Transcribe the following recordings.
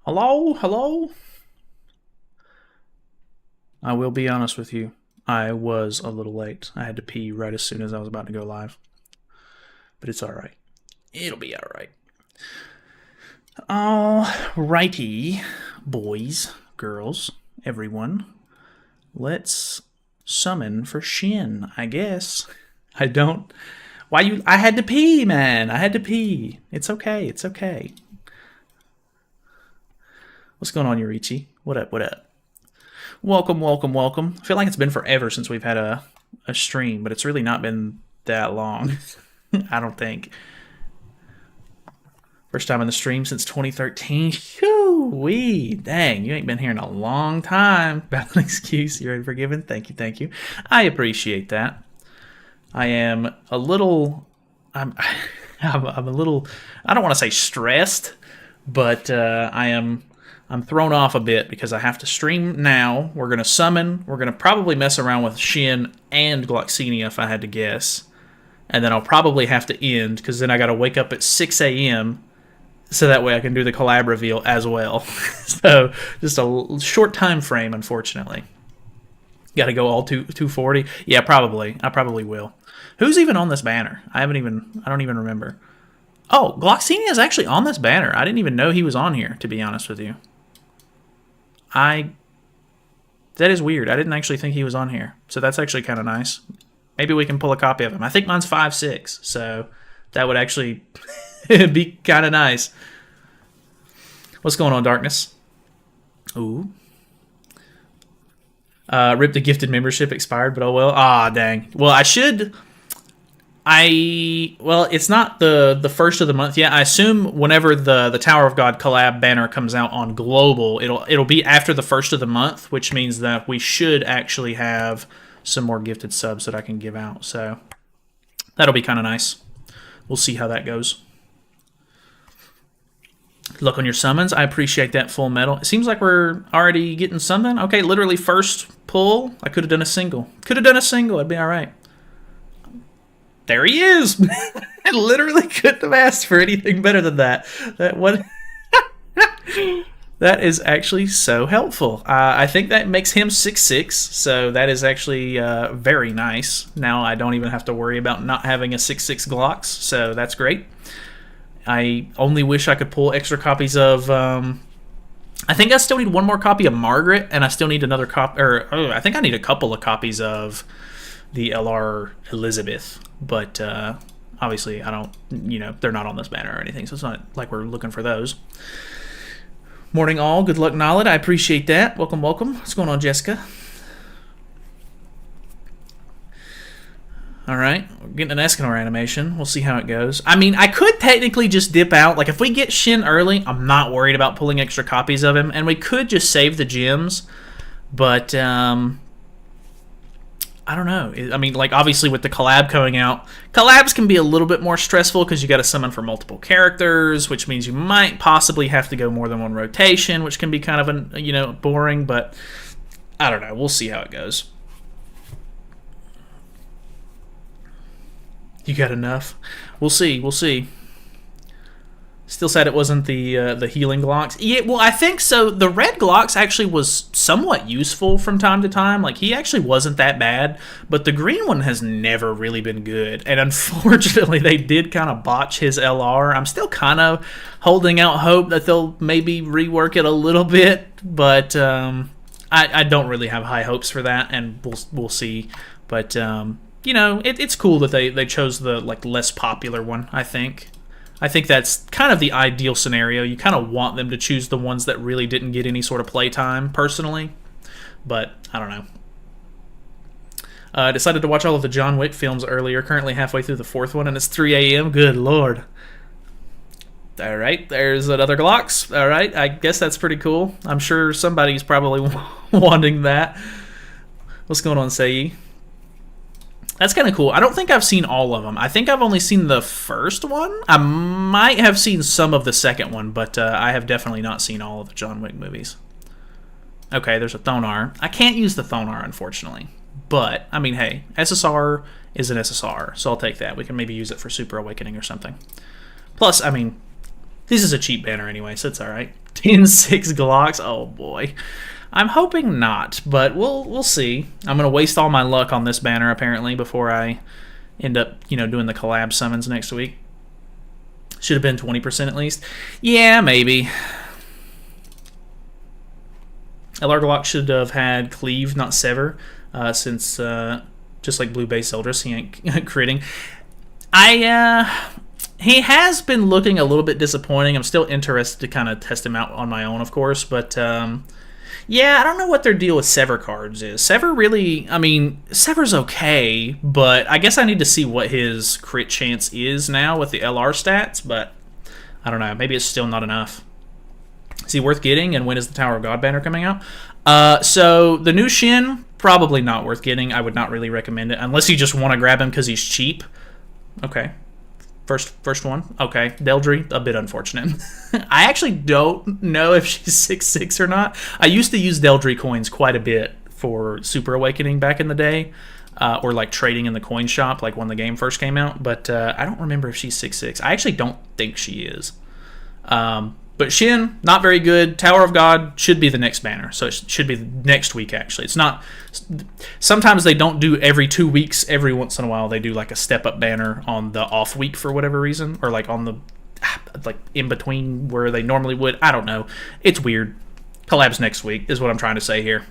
Hello? Hello? I will be honest with you. I was a little late. I had to pee right as soon as I was about to go live. But it's alright. It'll be alright. Alrighty, boys, girls, everyone. Let's summon for Shin, I guess. I don't. Why you. I had to pee, man. I had to pee. It's okay. It's okay. What's going on, Yurichi? What up? What up? Welcome, welcome, welcome. I feel like it's been forever since we've had a stream, but it's really not been that long. I don't think. First time on the stream since 2013. Whoo-wee. Dang, you ain't been here in a long time. About an excuse. You're forgiven. Thank you, thank you. I appreciate that. I am a little... I'm a little... I don't want to say stressed, but I'm thrown off a bit because I have to stream now. We're going to summon. We're going to probably mess around with Shin and Gloxinia if I had to guess. And then I'll probably have to end because then I got to wake up at 6 a.m. so that way I can do the collab reveal as well. So just a short time frame, unfortunately. Got to go all 240? Yeah, probably. I probably will. Who's even on this banner? I don't even remember. Oh, Gloxinia is actually on this banner. I didn't even know he was on here, to be honest with you. That is weird. I didn't actually think he was on here. So that's actually kind of nice. Maybe we can pull a copy of him. I think mine's 5.6, so that would actually be kind of nice. What's going on, Darkness? Ooh. Rip the gifted membership expired, but oh well. Ah, dang. Well, well, it's not the first of the month yet. I assume whenever the Tower of God collab banner comes out on global, it'll be after the first of the month, which means that we should actually have some more gifted subs that I can give out. So that'll be kind of nice. We'll see how that goes. Good luck on your summons. I appreciate that, Full Metal. It seems like we're already getting something. Okay, literally first pull. I could have done a single. It'd be all right. There he is! I literally couldn't have asked for anything better than that. That is actually so helpful. I think that makes him 6'6", so that is actually very nice. Now I don't even have to worry about not having a 6'6 Glocks, so that's great. I only wish I could pull extra copies of... I think I still need one more copy of Margaret, and I still need another copy... I think I need a couple of copies of the LR Elizabeth, but obviously I don't, they're not on this banner or anything, so it's not like we're looking for those. Morning all, good luck Nolad, I appreciate that. Welcome, welcome. What's going on, Jessica? Alright, we're getting an Escanor animation. We'll see how it goes. I mean, I could technically just dip out. Like, if we get Shin early, I'm not worried about pulling extra copies of him, and we could just save the gems, but I don't know. I mean, like, obviously with the collab coming out, collabs can be a little bit more stressful because you got to summon for multiple characters, which means you might possibly have to go more than one rotation, which can be kind of, boring, but I don't know. We'll see how it goes. You got enough? We'll see. We'll see. Still sad it wasn't the healing Glocks. Yeah, well, I think so. The red Glocks actually was somewhat useful from time to time. Like, he actually wasn't that bad, but the green one has never really been good. And unfortunately, they did kind of botch his LR. I'm still kind of holding out hope that they'll maybe rework it a little bit, but I don't really have high hopes for that, and we'll see. But it's cool that they chose the less popular one. I think that's kind of the ideal scenario. You kind of want them to choose the ones that really didn't get any sort of playtime, personally. But, I don't know. I decided to watch all of the John Wick films earlier. Currently halfway through the fourth one, and it's 3 a.m. Good lord. Alright, there's another Glocks. Alright, I guess that's pretty cool. I'm sure somebody's probably wanting that. What's going on, Sei? That's kind of cool. I don't think I've seen all of them. I think I've only seen the first one. I might have seen some of the second one, but I have definitely not seen all of the John Wick movies. Okay, there's a Thonar. I can't use the Thonar, unfortunately. But, I mean, hey, SSR is an SSR, so I'll take that. We can maybe use it for Super Awakening or something. Plus, I mean, this is a cheap banner anyway, so it's alright. Shin 6 Glocks. Oh boy. I'm hoping not, but we'll see. I'm gonna waste all my luck on this banner apparently before I end up, doing the collab summons next week. Should have been 20% at least. Yeah, maybe. LR Glock should have had Cleave, not Sever, since just like Blue Base Eldris, he ain't critting. He has been looking a little bit disappointing. I'm still interested to kind of test him out on my own, of course, but yeah, I don't know what their deal with Sever cards is. Sever really, Sever's okay, but I guess I need to see what his crit chance is now with the LR stats, but I don't know. Maybe it's still not enough. Is he worth getting, and when is the Tower of God banner coming out? So the new Shin, probably not worth getting. I would not really recommend it, unless you just want to grab him because he's cheap. Okay. First one. Okay. Deldry, a bit unfortunate. I actually don't know if she's 6'6" or not. I used to use Deldry coins quite a bit for Super Awakening back in the day, or like trading in the coin shop, like when the game first came out, but I don't remember if she's 6'6". I actually don't think she is. But Shin, not very good. Tower of God should be the next banner, so it should be next week, actually. It's not... Sometimes they don't do every 2 weeks. Every once in a while, they do like a step-up banner on the off week for whatever reason, or like on the... like in between where they normally would. I don't know. It's weird. Collabs next week is what I'm trying to say here.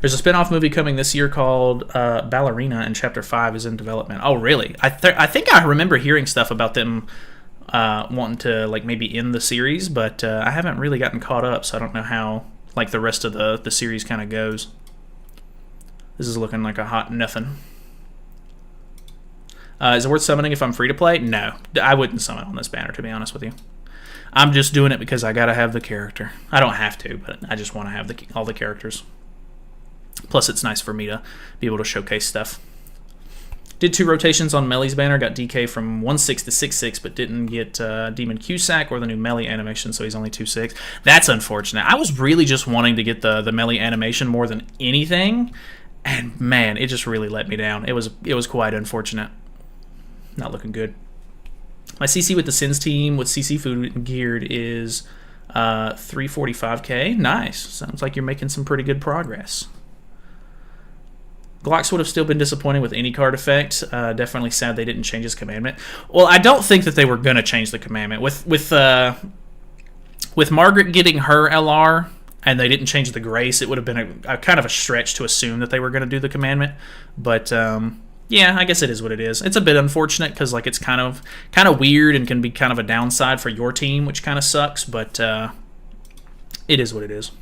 There's a spin-off movie coming this year called Ballerina, and Chapter 5 is in development. Oh, really? I think I remember hearing stuff about them... wanting to like maybe end the series, but I haven't really gotten caught up, so I don't know how like the rest of the series kind of goes. This is looking like a hot nothing. Is it worth summoning if I'm free to play? No, I wouldn't summon on this banner, to be honest with you. I'm just doing it because I gotta have the character. I don't have to, but I just want to have all the characters. Plus, it's nice for me to be able to showcase stuff. Did 2 rotations on Melly's banner, got DK from 1/6 to 6/6, but didn't get Demon Cusack or the new Melly animation, so he's only 2/6. That's unfortunate. I was really just wanting to get the Melly animation more than anything, and man, it just really let me down. It was quite unfortunate. Not looking good. My CC with the Sins team with CC food geared is 345k. Nice. Sounds like you're making some pretty good progress. Glocks would have still been disappointing with any card effect. Definitely sad they didn't change his commandment. Well, I don't think that they were going to change the commandment. With Margaret getting her LR and they didn't change the Grace, it would have been a kind of a stretch to assume that they were going to do the commandment. But yeah, I guess it is what it is. It's a bit unfortunate because like it's kind of weird and can be kind of a downside for your team, which kind of sucks. But it is what it is.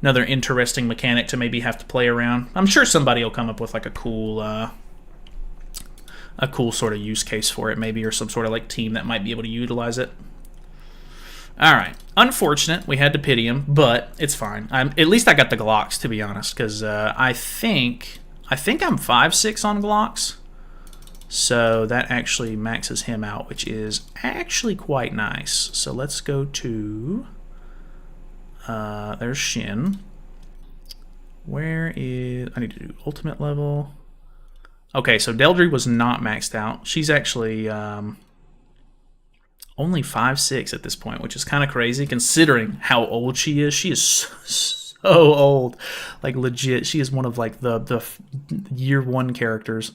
Another interesting mechanic to maybe have to play around. I'm sure somebody will come up with like a cool sort of use case for it, maybe, or some sort of like team that might be able to utilize it. All right, unfortunate. We had to pity him, but it's fine. At least I got the Glocks, to be honest, because I think I'm 5'6" on Glocks, so that actually maxes him out, which is actually quite nice. So let's go to. There's Shin. Where is... I need to do ultimate level. Okay, so Deldry was not maxed out. She's actually only 5'6" at this point, which is kind of crazy considering how old she is. She is so old. Like, legit. She is one of, like, the year 1 characters.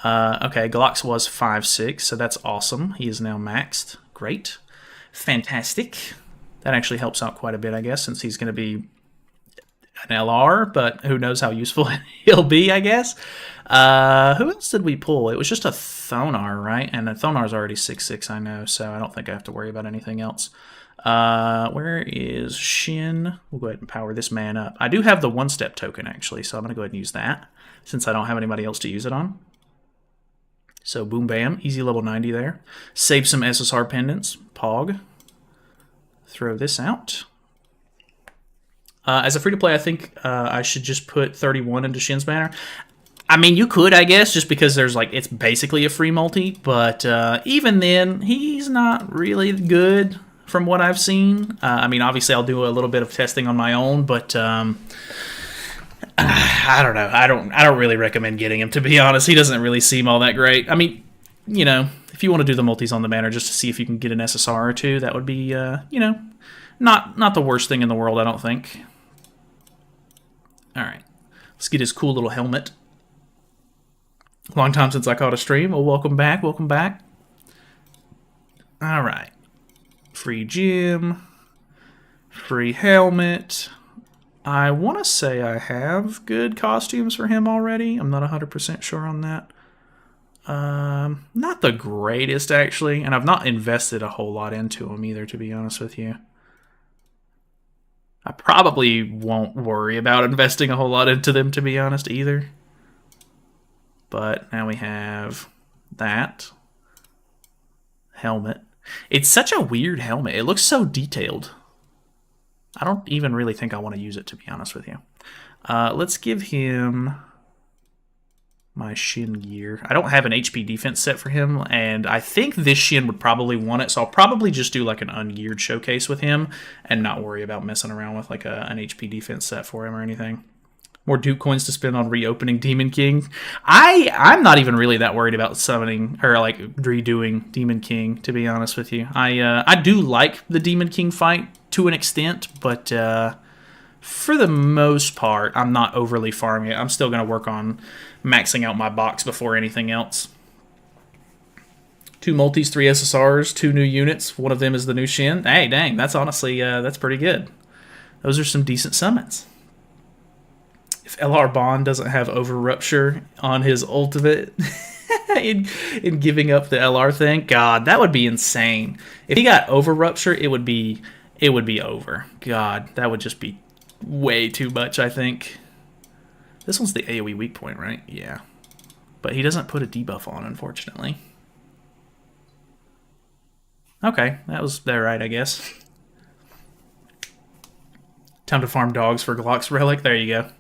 Okay, Glocks was 5'6", so that's awesome. He is now maxed. Great. Fantastic. That actually helps out quite a bit, I guess, since he's going to be an LR, but who knows how useful he'll be, I guess. Who else did we pull? It was just a Thonar, right? And the Thonar's already 6'6", I know, so I don't think I have to worry about anything else. Where is Shin? We'll go ahead and power this man up. I do have the one-step token, actually, so I'm going to go ahead and use that, since I don't have anybody else to use it on. So, boom, bam. Easy level 90 there. Save some SSR pendants. Pog. Throw this out. As a free-to-play, I think I should just put 31 into Shin's banner. I mean, you could, I guess, just because there's like it's basically a free multi, but even then, he's not really good from what I've seen. I mean, obviously, I'll do a little bit of testing on my own, but I don't know. I don't really recommend getting him, to be honest. He doesn't really seem all that great. I mean, you know, if you want to do the multis on the banner just to see if you can get an SSR or two, that would be, you know, not the worst thing in the world, I don't think. All right, let's get his cool little helmet. Long time since I caught a stream. Well, welcome back, welcome back. All right, free gym, free helmet. I want to say I have good costumes for him already. I'm not 100% sure on that. Not the greatest, actually, and I've not invested a whole lot into him either, to be honest with you. I probably won't worry about investing a whole lot into them, to be honest, either. But now we have that helmet. It's such a weird helmet. It looks so detailed. I don't even really think I want to use it, to be honest with you. Let's give him my Shin gear. I don't have an HP defense set for him, and I think this Shin would probably want it, so I'll probably just do like an ungeared showcase with him and not worry about messing around with like an HP defense set for him or anything. More Duke coins to spend on reopening Demon King. I'm not even really that worried about summoning or like redoing Demon King, to be honest with you. I do like the Demon King fight to an extent, but for the most part, I'm not overly farming it. I'm still going to work on maxing out my box before anything else. 2 multis, 3 SSRs, 2 new units. One of them is the new Shin. Hey, dang, that's honestly, that's pretty good. Those are some decent summons. If LR Bond doesn't have Over Rupture on his ultimate in giving up the LR thing, God, that would be insane. If he got Over Rupture, it would be over. God, that would just be way too much, I think. This one's the AoE weak point, right? Yeah. But he doesn't put a debuff on, unfortunately. Okay, that was there right, I guess. Time to farm dogs for Glox Relic. There you go.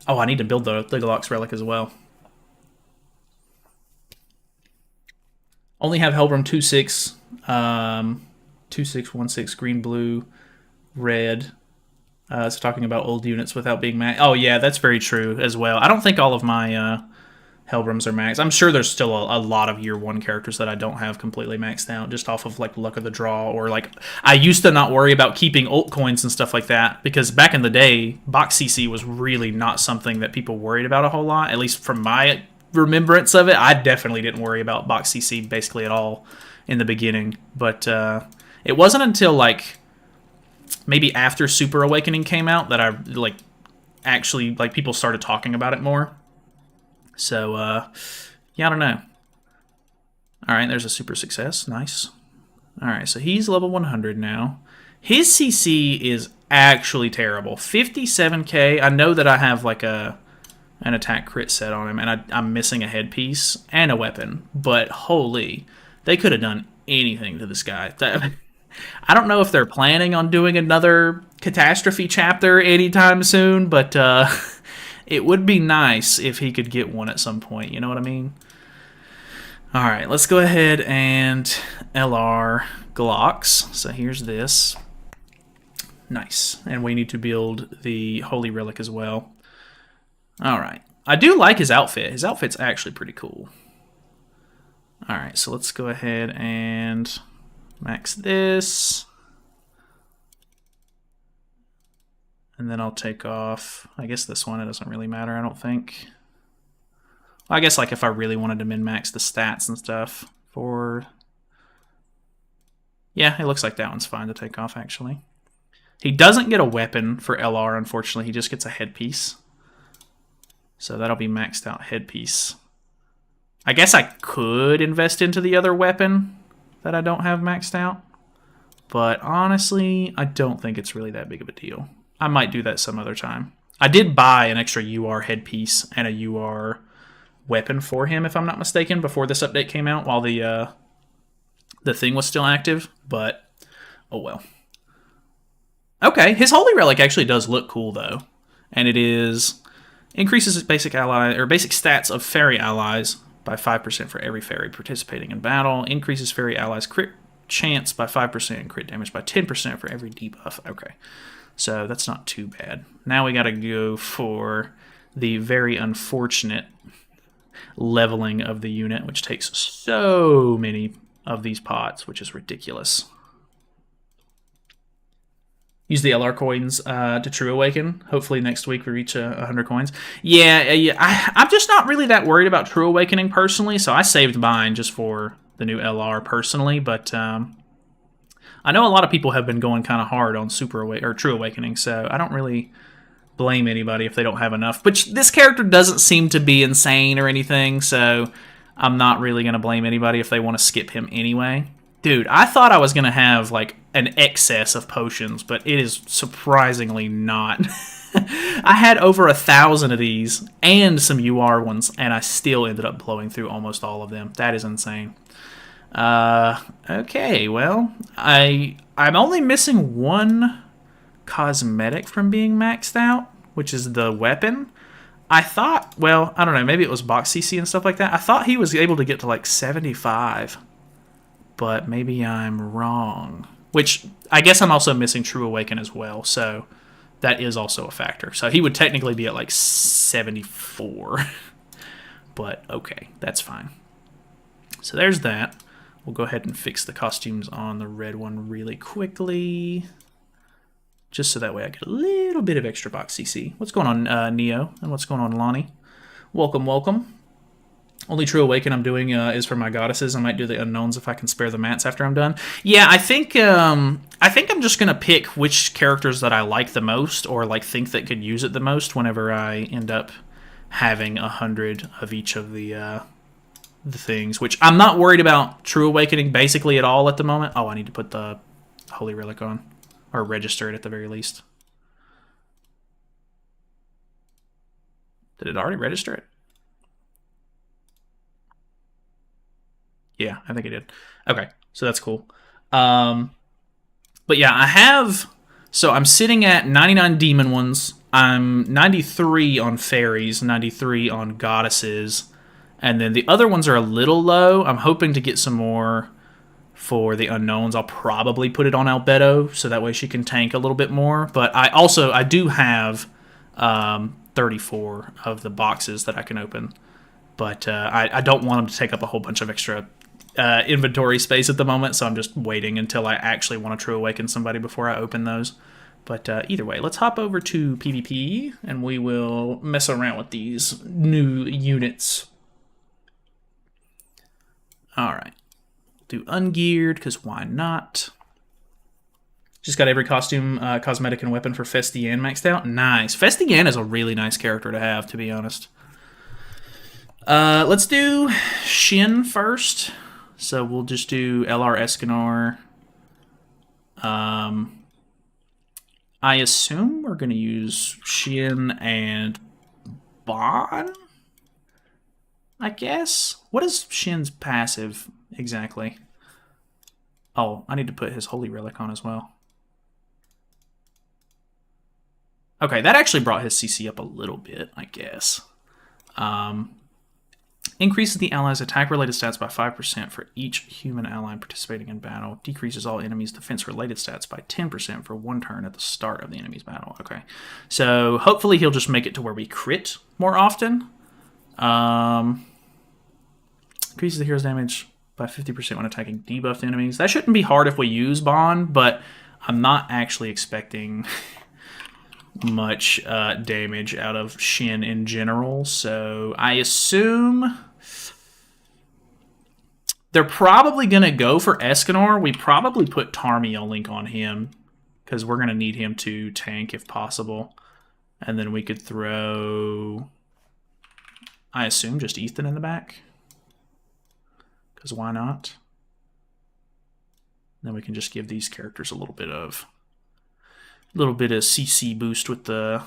Oh, I need to build the Glox Relic as well. Only have Hellbrim 2/6, 2/6/1/6, green, blue, red. It's talking about old units without being maxed. Oh yeah, that's very true as well. I don't think all of my Hellbrims are maxed. I'm sure there's still a lot of year 1 characters that I don't have completely maxed out, just off of like luck of the draw, or like I used to not worry about keeping ult coins and stuff like that, because back in the day, box CC was really not something that people worried about a whole lot, at least from my remembrance of it. I definitely didn't worry about box CC basically at all in the beginning, but it wasn't until like maybe after Super Awakening came out that I like actually like people started talking about it more. So yeah, I don't know. All right, there's a super success. Nice. All right, so he's level 100 now. His CC is actually terrible. 57k. I know that I have like an attack crit set on him, and I'm missing a headpiece and a weapon, but holy, they could have done anything to this guy. I don't know if they're planning on doing another catastrophe chapter anytime soon, but it would be nice if he could get one at some point, you know what I mean? All right, let's go ahead and LR Glox. So here's this. Nice. And we need to build the Holy Relic as well. All right. I do like his outfit. His outfit's actually pretty cool. All right, so let's go ahead and max this. And then I'll take off, I guess this one, it doesn't really matter, I don't think. Well, I guess like if I really wanted to min-max the stats and stuff for... Yeah, it looks like that one's fine to take off, actually. He doesn't get a weapon for LR, unfortunately. He just gets a headpiece. So that'll be maxed out headpiece. I guess I could invest into the other weapon that I don't have maxed out. But honestly, I don't think it's really that big of a deal. I might do that some other time. I did buy an extra UR headpiece and a UR weapon for him, if I'm not mistaken, before this update came out, while the thing was still active, but oh well. Okay, his Holy Relic actually does look cool, though. And it is... increases its basic ally, or basic stats of fairy allies by 5% for every fairy participating in battle. Increases fairy allies' crit chance by 5% and crit damage by 10% for every debuff. Okay. So that's not too bad. Now we gotta go for the very unfortunate leveling of the unit, which takes so many of these pots, which is ridiculous. Use the LR coins to True Awaken. Hopefully next week we reach 100 coins. Yeah, I'm just not really that worried about True Awakening personally, so I saved mine just for the new LR personally, but I know a lot of people have been going kind of hard on True Awakening, so I don't really blame anybody if they don't have enough. But this character doesn't seem to be insane or anything, so I'm not really going to blame anybody if they want to skip him anyway. Dude, I thought I was going to have like an excess of potions, but it is surprisingly not. I had over 1,000 of these and some UR ones, and I still ended up blowing through almost all of them. That is insane. Okay, well, I'm only missing one cosmetic from being maxed out, which is the weapon. I thought, well, I don't know, maybe it was box CC and stuff like that. I thought he was able to get to like 75. But maybe I'm wrong. Which, I guess I'm also missing True Awaken as well, so that is also a factor. So he would technically be at like 74. But okay, that's fine. So there's that. We'll go ahead and fix the costumes on the red one really quickly. Just so that way I get a little bit of extra box CC. What's going on, Neo? And what's going on, Lonnie? Welcome, welcome. Only True Awaken I'm doing is for my goddesses. I might do the unknowns if I can spare the mats after I'm done. Yeah, I think I'm just gonna pick which characters that I like the most, or like think that could use it the most whenever I end up having 100 of each of the things. Which I'm not worried about True Awakening basically at all at the moment. Oh, I need to put the Holy Relic on, or register it at the very least. Did it already register it? Yeah, I think it did. Okay, so that's cool. But yeah, I have... So I'm sitting at 99 demon ones. I'm 93 on fairies, 93 on goddesses. And then the other ones are a little low. I'm hoping to get some more for the unknowns. I'll probably put it on Albedo, so that way she can tank a little bit more. But I do have 34 of the boxes that I can open. But I don't want them to take up a whole bunch of extra inventory space at the moment, so I'm just waiting until I actually want to True Awaken somebody before I open those. But either way, let's hop over to PvP, and we will mess around with these new units. Alright. Do ungeared, because why not? Just got every costume, cosmetic, and weapon for Festian maxed out. Nice. Festian is a really nice character to have, to be honest. Let's do Shin first. So we'll just do LR Escanor. I assume we're going to use Shin and Bon, I guess. What is Shin's passive exactly? Oh, I need to put his Holy Relic on as well. Okay, that actually brought his CC up a little bit, I guess. Increases the allies' attack-related stats by 5% for each human ally participating in battle. Decreases all enemies' defense-related stats by 10% for 1 turn at the start of the enemy's battle. Okay, so hopefully he'll just make it to where we crit more often. Increases the hero's damage by 50% when attacking debuffed enemies. That shouldn't be hard if we use Bond, but I'm not actually expecting much damage out of Shin in general, so I assume they're probably going to go for Escanor. We probably put Tarmiel Link on him, because we're going to need him to tank if possible. And then we could throw, I assume, just Ethan in the back, because why not? Then we can just give these characters a little bit of CC boost with the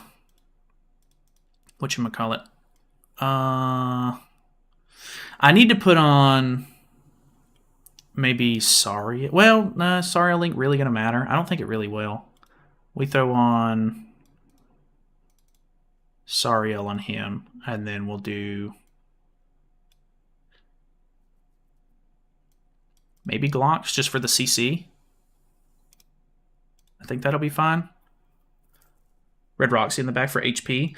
whatchamacallit. I need to put on maybe Sorry. Well, Sorry Link really gonna matter? I don't think it really will. We throw on Sariel on him, and then we'll do maybe Glox just for the CC. I think that'll be fine. Red Roxy in the back for HP.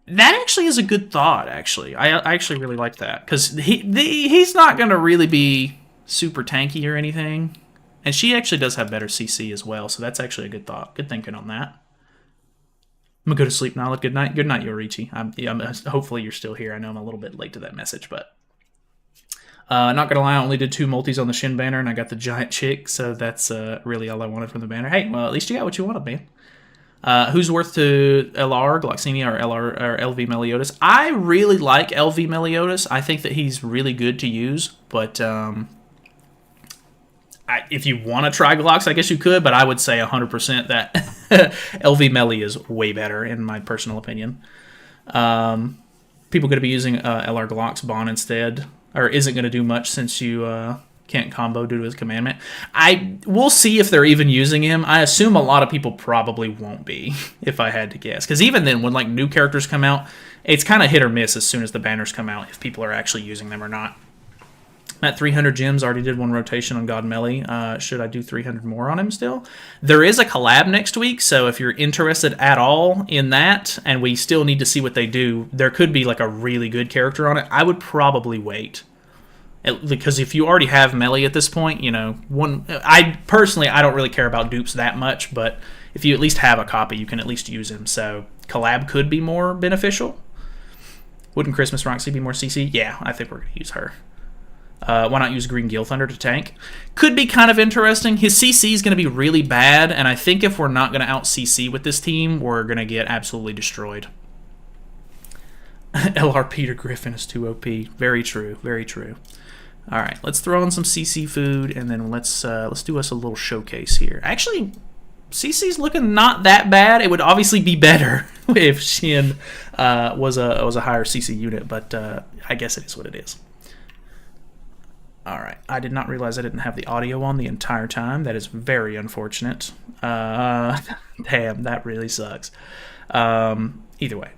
That actually is a good thought, actually. I actually really like that. Because he's not going to really be super tanky or anything. And she actually does have better CC as well, so that's actually a good thought. Good thinking on that. I'm going to go to sleep now. Good night. Good night, Yorichi. Hopefully you're still here. I know I'm a little bit late to that message, but... not gonna lie, I only did 2 multis on the Shin banner, and I got the giant chick, so that's really all I wanted from the banner. Hey, well, at least you got what you wanted, man. Who's worth to LR, Gloxinia, or LV Meliodas? I really like LV Meliodas. I think that he's really good to use, but if you want to try Glox, I guess you could, but I would say 100% that LV Meli is way better, in my personal opinion. People going to be using LR Glox Bond instead, or isn't going to do much since you can't combo due to his commandment. We'll see if they're even using him. I assume a lot of people probably won't be, if I had to guess. Because even then, when like new characters come out, it's kind of hit or miss as soon as the banners come out, if people are actually using them or not. I'm at 300 gems, already did 1 rotation on God Melee. Should I do 300 more on him still? There is a collab next week, so if you're interested at all in that, and we still need to see what they do, there could be like a really good character on it. I would probably wait. Because if you already have Melee at this point, you know, I don't really care about dupes that much, but if you at least have a copy, you can at least use him. So collab could be more beneficial. Wouldn't Christmas Roxy be more CC? Yeah, I think we're going to use her. Why not use Green Gil Thunder to tank? Could be kind of interesting. His CC is going to be really bad, and I think if we're not going to out-CC with this team, we're going to get absolutely destroyed. LR Peter Griffin is too OP. Very true, very true. All right, let's throw in some CC food, and then let's do us a little showcase here. Actually, CC's looking not that bad. It would obviously be better if Shin was a higher CC unit, but I guess it is what it is. All right, I did not realize I didn't have the audio on the entire time. That is very unfortunate. Damn, that really sucks. Either way.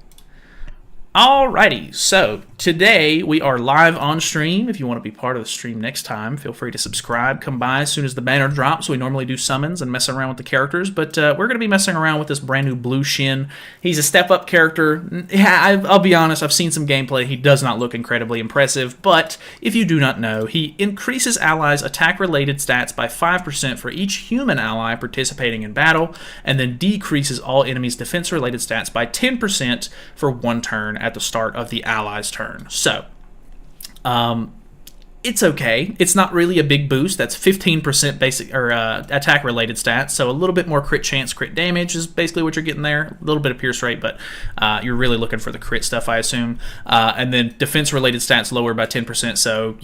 Alrighty, so today we are live on stream. If you want to be part of the stream next time, feel free to subscribe. Come by as soon as the banner drops. We normally do summons and mess around with the characters, but we're going to be messing around with this brand new blue Shin. He's a step-up character. Yeah, I'll be honest, I've seen some gameplay. He does not look incredibly impressive, but if you do not know, he increases allies' attack-related stats by 5% for each human ally participating in battle, and then decreases all enemies' defense-related stats by 10% for 1 turn at the start of the ally's turn. So, it's okay. It's not really a big boost. That's 15% basic or attack-related stats. So a little bit more crit chance, crit damage is basically what you're getting there. A little bit of pierce rate, but you're really looking for the crit stuff, I assume. And then defense-related stats lower by 10%. So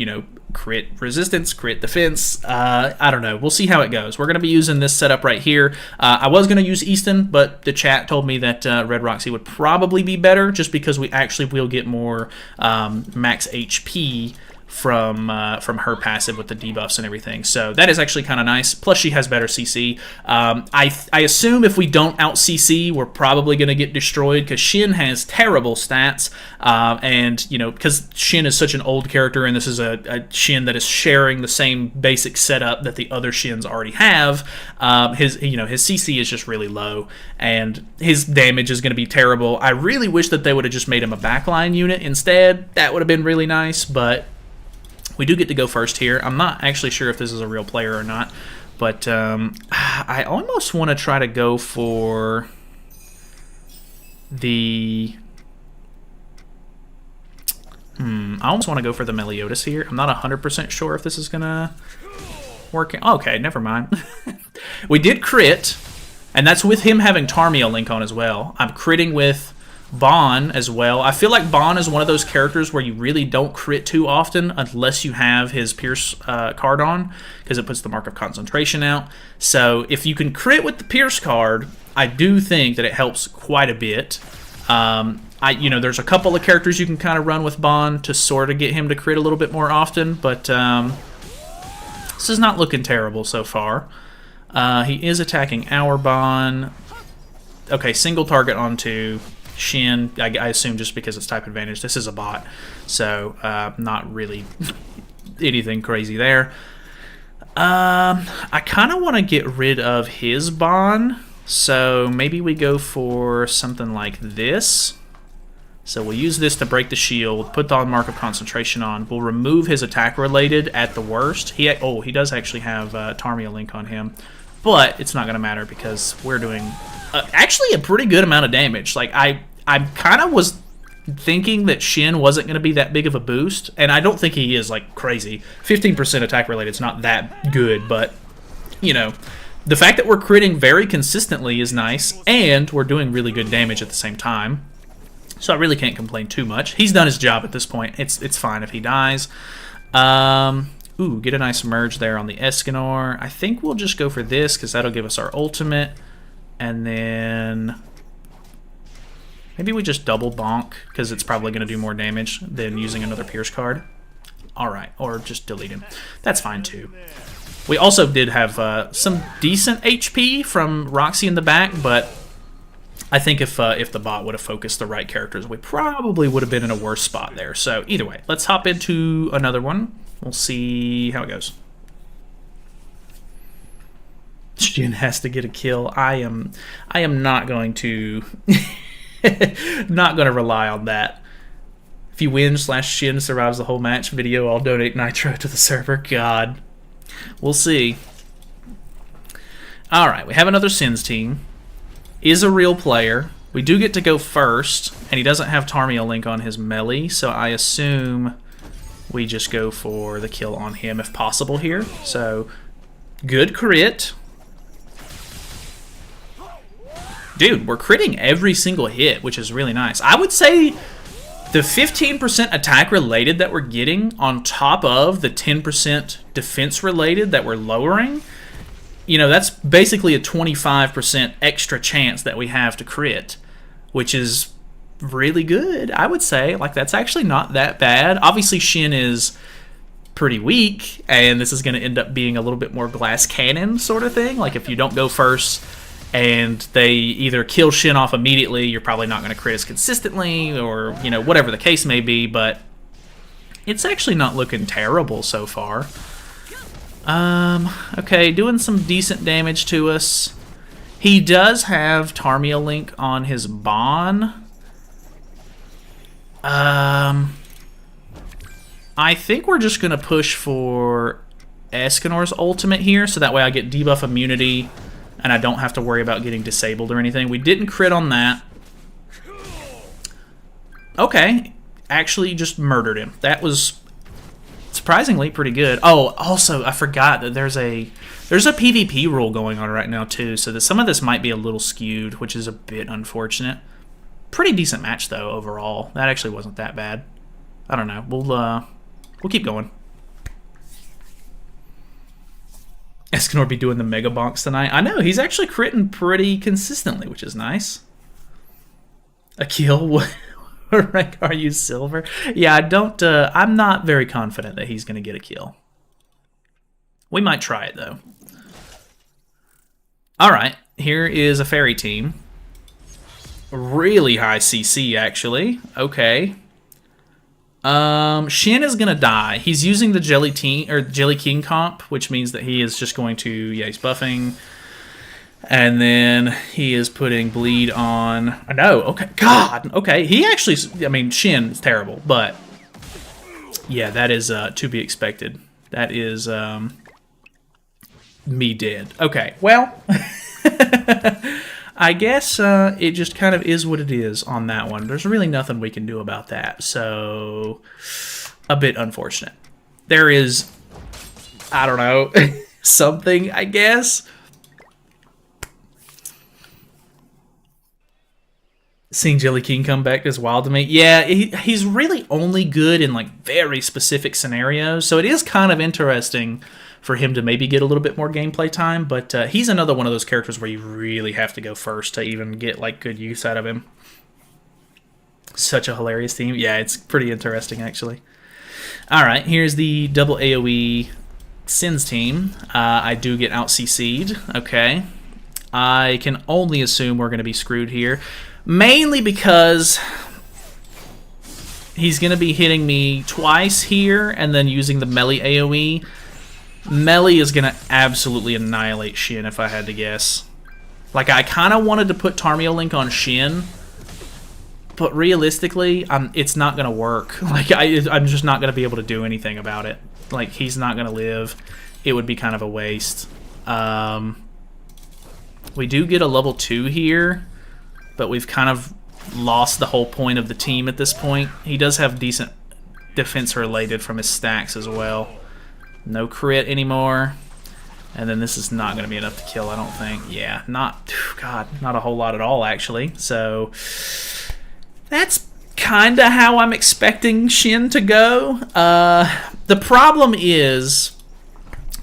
crit resistance, crit defense. I don't know. We'll see how it goes. We're going to be using this setup right here. I was going to use Easton, but the chat told me that Red Roxy would probably be better, just because we actually will get more max HP from her passive with the debuffs and everything. So that is actually kind of nice. Plus she has better CC. I assume if we don't out CC, we're probably going to get destroyed, because Shin has terrible stats. And because Shin is such an old character, and this is a Shin that is sharing the same basic setup that the other Shins already have, his CC is just really low, and his damage is going to be terrible. I really wish that they would have just made him a backline unit instead. That would have been really nice, but we do get to go first here. I'm not actually sure if this is a real player or not, but I almost want to try to go for the... I almost want to go for the Meliodas here. I'm not 100% sure if this is going to work. Okay, never mind. We did crit, and that's with him having Tarmia link on as well. I'm critting with Bon as well. I feel like Bon is one of those characters where you really don't crit too often unless you have his Pierce card on, because it puts the mark of concentration out. So if you can crit with the Pierce card, I do think that it helps quite a bit. There's a couple of characters you can kind of run with Bon to sort of get him to crit a little bit more often, but this is not looking terrible so far. He is attacking our Bon. Okay, single target onto Shin, I assume just because it's type advantage. This is a bot, so not really anything crazy there. I kind of want to get rid of his Bon, so maybe we go for something like this. So we'll use this to break the shield, put the Mark of Concentration on. We'll remove his attack related at the worst. He does actually have Tarmia Link on him, but it's not going to matter because we're doing actually a pretty good amount of damage. Like I kind of was thinking that Shin wasn't going to be that big of a boost, and I don't think he is like crazy. 15% attack related is not that good, but you know, the fact that we're critting very consistently is nice, and we're doing really good damage at the same time. So I really can't complain too much. He's done his job at this point. It's fine if he dies. Ooh, get a nice merge there on the Escanor. I think we'll just go for this because that'll give us our ultimate. And then maybe we just double bonk because it's probably going to do more damage than using another Pierce card. Alright, or just delete him. That's fine too. We also did have some decent HP from Roxy in the back, but I think if the bot would have focused the right characters, we probably would have been in a worse spot there. So either way, let's hop into another one. We'll see how it goes. Shin has to get a kill. I am not going to not going to rely on that. If you win / Shin survives the whole match video, I'll donate Nitro to the server. God, we'll see. All right, we have another Sins team. Is a real player. We do get to go first, and he doesn't have Tarmia Link on his melee, so I assume we just go for the kill on him if possible here. So, good crit. Dude, we're critting every single hit, which is really nice. I would say the 15% attack related that we're getting on top of the 10% defense related that we're lowering, you know, that's basically a 25% extra chance that we have to crit, which is really good, I would say. Like, that's actually not that bad. Obviously, Shin is pretty weak, and this is going to end up being a little bit more glass cannon sort of thing. Like, if you don't go first and they either kill Shin off immediately, you're probably not going to crit as consistently, or, you know, whatever the case may be, but it's actually not looking terrible so far. Okay, doing some decent damage to us. He does have Tarmia Link on his Bon. I think we're just going to push for Escanor's ultimate here, so that way I get debuff immunity, and I don't have to worry about getting disabled or anything. We didn't crit on that. Okay, actually just murdered him. That was surprisingly pretty good. Oh, also, I forgot that there's a PvP rule going on right now, too, so that some of this might be a little skewed, which is a bit unfortunate. Pretty decent match, though, overall. That actually wasn't that bad. I don't know. We'll keep going. Escanor be doing the Mega Bonks tonight. I know, he's actually critting pretty consistently, which is nice. A kill? What rank are you, Silver? Yeah, I'm not very confident that he's going to get a kill. We might try it, though. Alright, here is a fairy team. Really high CC, actually. Okay. Shin is gonna die. He's using the Jelly King comp, which means that he is just going to, yeah, he's buffing. And then he is putting bleed on. No, okay. God, okay. He actually, I mean, Shin is terrible, but yeah, that is to be expected. That is me dead. Okay, well, I guess it just kind of is what it is on that one. There's really nothing we can do about that, so a bit unfortunate. There is, I don't know, something, I guess. Seeing Jelly King come back is wild to me. Yeah, he's really only good in like very specific scenarios, so it is kind of interesting for him to maybe get a little bit more gameplay time, but he's another one of those characters where you really have to go first to even get like good use out of him. Such a hilarious team. Yeah, it's pretty interesting actually. Alright, here's the double AoE Sins team. I do get out CC'd. Okay. I can only assume we're going to be screwed here. Mainly because he's going to be hitting me twice here and then using the melee AoE. Melee is going to absolutely annihilate Shin if I had to guess. Like, I kind of wanted to put Tarmia Link on Shin, but realistically, it's not gonna work. Like I'm just not gonna be able to do anything about it. Like he's not gonna live. It would be kind of a waste. We do get a level 2 here, but we've kind of lost the whole point of the team at this point. He does have decent defense related from his stacks as well. No crit anymore. And then this is not going to be enough to kill, I don't think. Yeah, not a whole lot at all, actually. So that's kind of how I'm expecting Shin to go. The problem is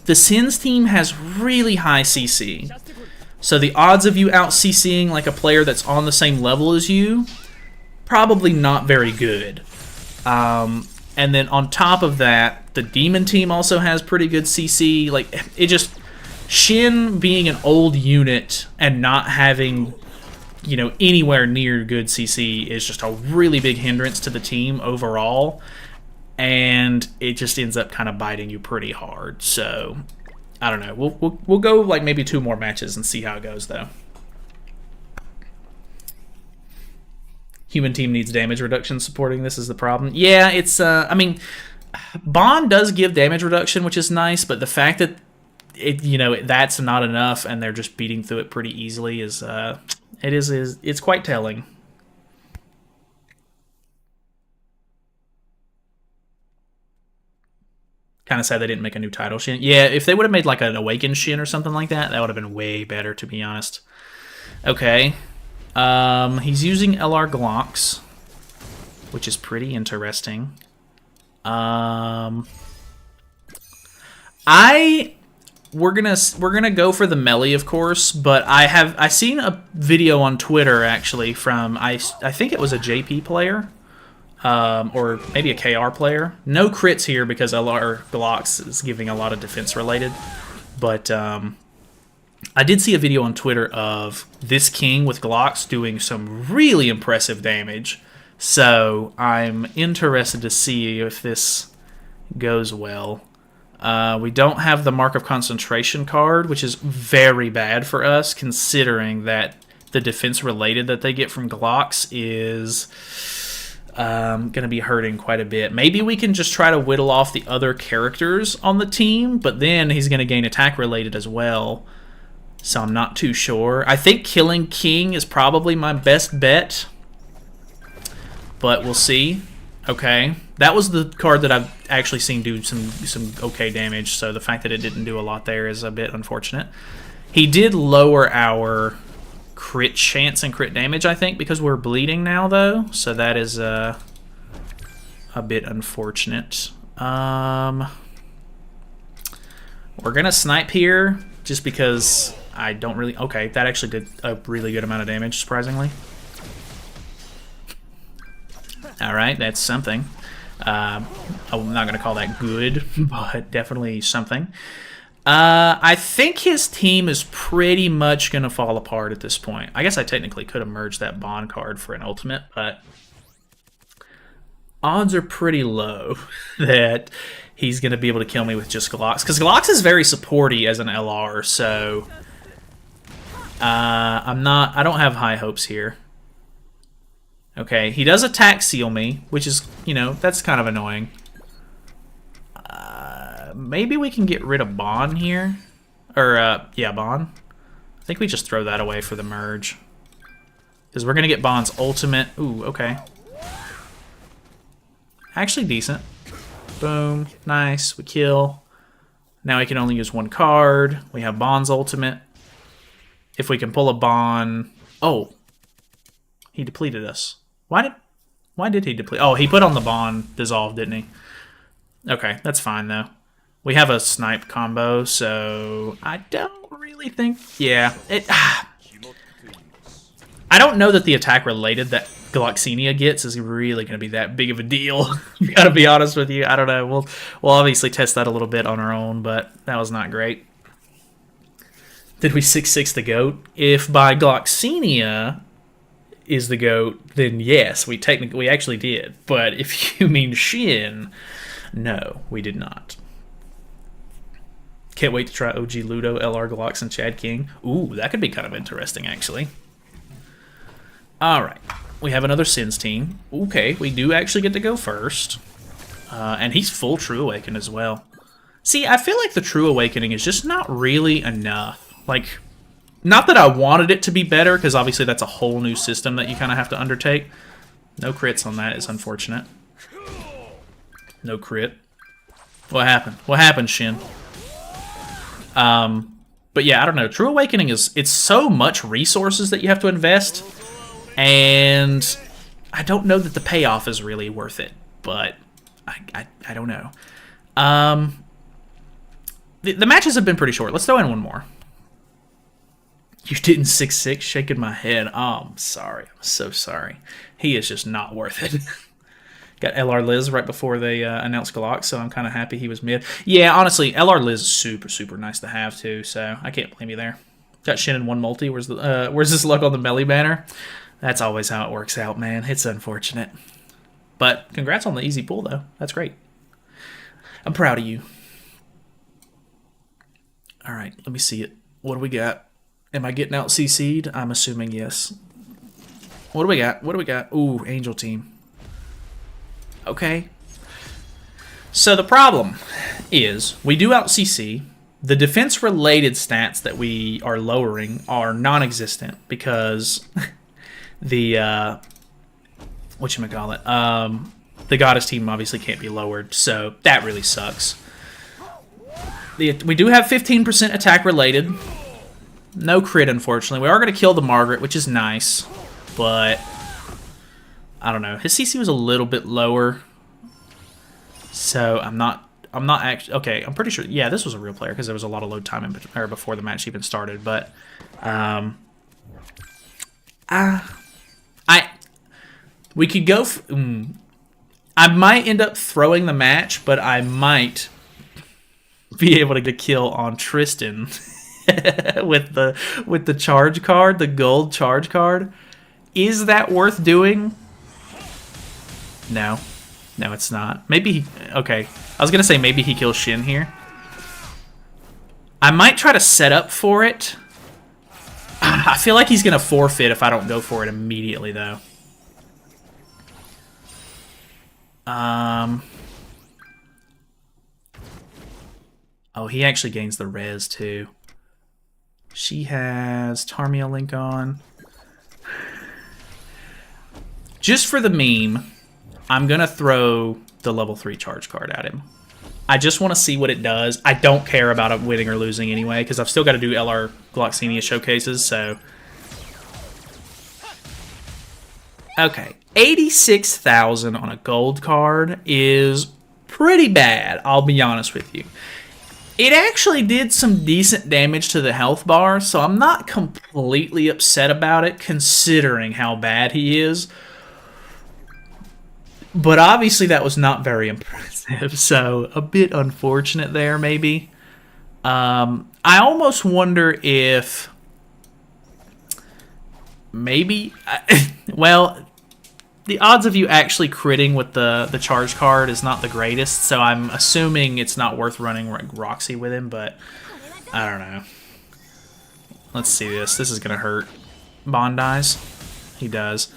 the Sins team has really high CC. So the odds of you out CCing like a player that's on the same level as you, probably not very good. And then on top of that, the Demon team also has pretty good CC. Like, it just... Shin being an old unit and not having, you know, anywhere near good CC is just a really big hindrance to the team overall, and it just ends up kind of biting you pretty hard. So I don't know. We'll go like maybe 2 more matches and see how it goes though. Human team needs damage reduction supporting. This is the problem. Yeah, it's I mean, Bond does give damage reduction, which is nice, but the fact that that's not enough, and they're just beating through it pretty easily is it's quite telling. Kind of sad they didn't make a new title Shin. Yeah, if they would have made like an Awakened Shin or something like that, that would have been way better, to be honest. Okay, he's using LR Glocks, which is pretty interesting. We're gonna go for the melee, of course, but I seen a video on Twitter actually from I think it was a JP player, or maybe a KR player. No crits here because LR Glocks is giving a lot of defense related, but I did see a video on Twitter of this king with Glocks doing some really impressive damage. So I'm interested to see if this goes well. We don't have the Mark of Concentration card, which is very bad for us, considering that the defense related that they get from Glocks is going to be hurting quite a bit. Maybe we can just try to whittle off the other characters on the team, but then he's going to gain attack related as well. So I'm not too sure. I think killing King is probably my best bet, but we'll see. Okay, that was the card that I've actually seen do some okay damage, so the fact that it didn't do a lot there is a bit unfortunate. He did lower our crit chance and crit damage, I think, because we're bleeding now, though, so that is a bit unfortunate. We're gonna snipe here, just because I don't really... Okay, that actually did a really good amount of damage, surprisingly. Alright, that's something. I'm not going to call that good, but definitely something. I think his team is pretty much going to fall apart at this point. I guess I technically could have merged that Bond card for an ultimate, but odds are pretty low that he's going to be able to kill me with just Glocks. Because Glocks is very supporty as an LR, so I don't have high hopes here. Okay, he does attack seal me, which is, that's kind of annoying. Maybe we can get rid of Bond here. Or, yeah, Bond. I think we just throw that away for the merge. Because we're going to get Bond's ultimate. Ooh, okay. Actually decent. Boom. Nice. We kill. Now we can only use 1 card. We have Bond's ultimate. If we can pull a Bond... Oh. He depleted us. Why did he deplete? Oh, he put on the Bond dissolve, didn't he? Okay, that's fine, though. We have a snipe combo, so I don't really think... Yeah. I don't know that the attack related that Gloxinia gets is really going to be that big of a deal. Gotta be honest with you. I don't know. We'll obviously test that a little bit on our own, but that was not great. Did we 6-6 the GOAT? If by Gloxinia is the GOAT, then yes, we actually did. But if you mean Shin, no, we did not. Can't wait to try OG Ludo, LR Glocks, and Chad King. Ooh, that could be kind of interesting, actually. Alright. we have another Sins team. Okay, we do actually get to go first. And he's full True Awaken as well. See, I feel like the True Awakening is just not really enough. Like, not that I wanted it to be better, because obviously that's a whole new system that you kind of have to undertake. No crits on that is unfortunate. No crit. What happened? What happened, Shin? But yeah, I don't know. True Awakening it's so much resources that you have to invest, and I don't know that the payoff is really worth it, but I don't know. The matches have been pretty short. Let's throw in one more. You didn't 6-6, shaking my head. Oh, I'm sorry. I'm so sorry. He is just not worth it. Got LR Liz right before they announced Glock, so I'm kind of happy he was mid. Yeah, honestly, LR Liz is super, super nice to have, too, so I can't blame you there. Got Shin in one multi. Where's this luck on the melee banner? That's always how it works out, man. It's unfortunate. But congrats on the easy pull, though. That's great. I'm proud of you. All right, let me see it. What do we got? Am I getting out CC'd? I'm assuming yes. What do we got? What do we got? Ooh, Angel team. Okay. So the problem is we do out CC. The defense-related stats that we are lowering are non-existent because the whatchamacallit, the Goddess team obviously can't be lowered, so that really sucks. We do have 15% attack-related. No crit, unfortunately. We are going to kill the Margaret, which is nice, but I don't know. His CC was a little bit lower, so I'm not actually okay. I'm pretty sure. Yeah, this was a real player because there was a lot of load time before the match even started. But we could go. I might end up throwing the match, but I might be able to get a kill on Tristan with the charge card, the gold charge card. Is that worth doing? No. No, it's not. Maybe he... Okay. I was going to say maybe he kills Shin here. I might try to set up for it. I feel like he's going to forfeit if I don't go for it immediately, though. Oh, he actually gains the res, too. She has Tarmia Link on. Just for the meme, I'm going to throw the level 3 charge card at him. I just want to see what it does. I don't care about it winning or losing anyway, because I've still got to do LR Gloxinia showcases, so... Okay, 86,000 on a gold card is pretty bad, I'll be honest with you. It actually did some decent damage to the health bar, so I'm not completely upset about it, considering how bad he is. But obviously that was not very impressive, so a bit unfortunate there, maybe. I almost wonder if... Maybe... well, the odds of you actually critting with the charge card is not the greatest, so I'm assuming it's not worth running Roxy with him, but I don't know. Let's see this. This is going to hurt. Bond dies. He does.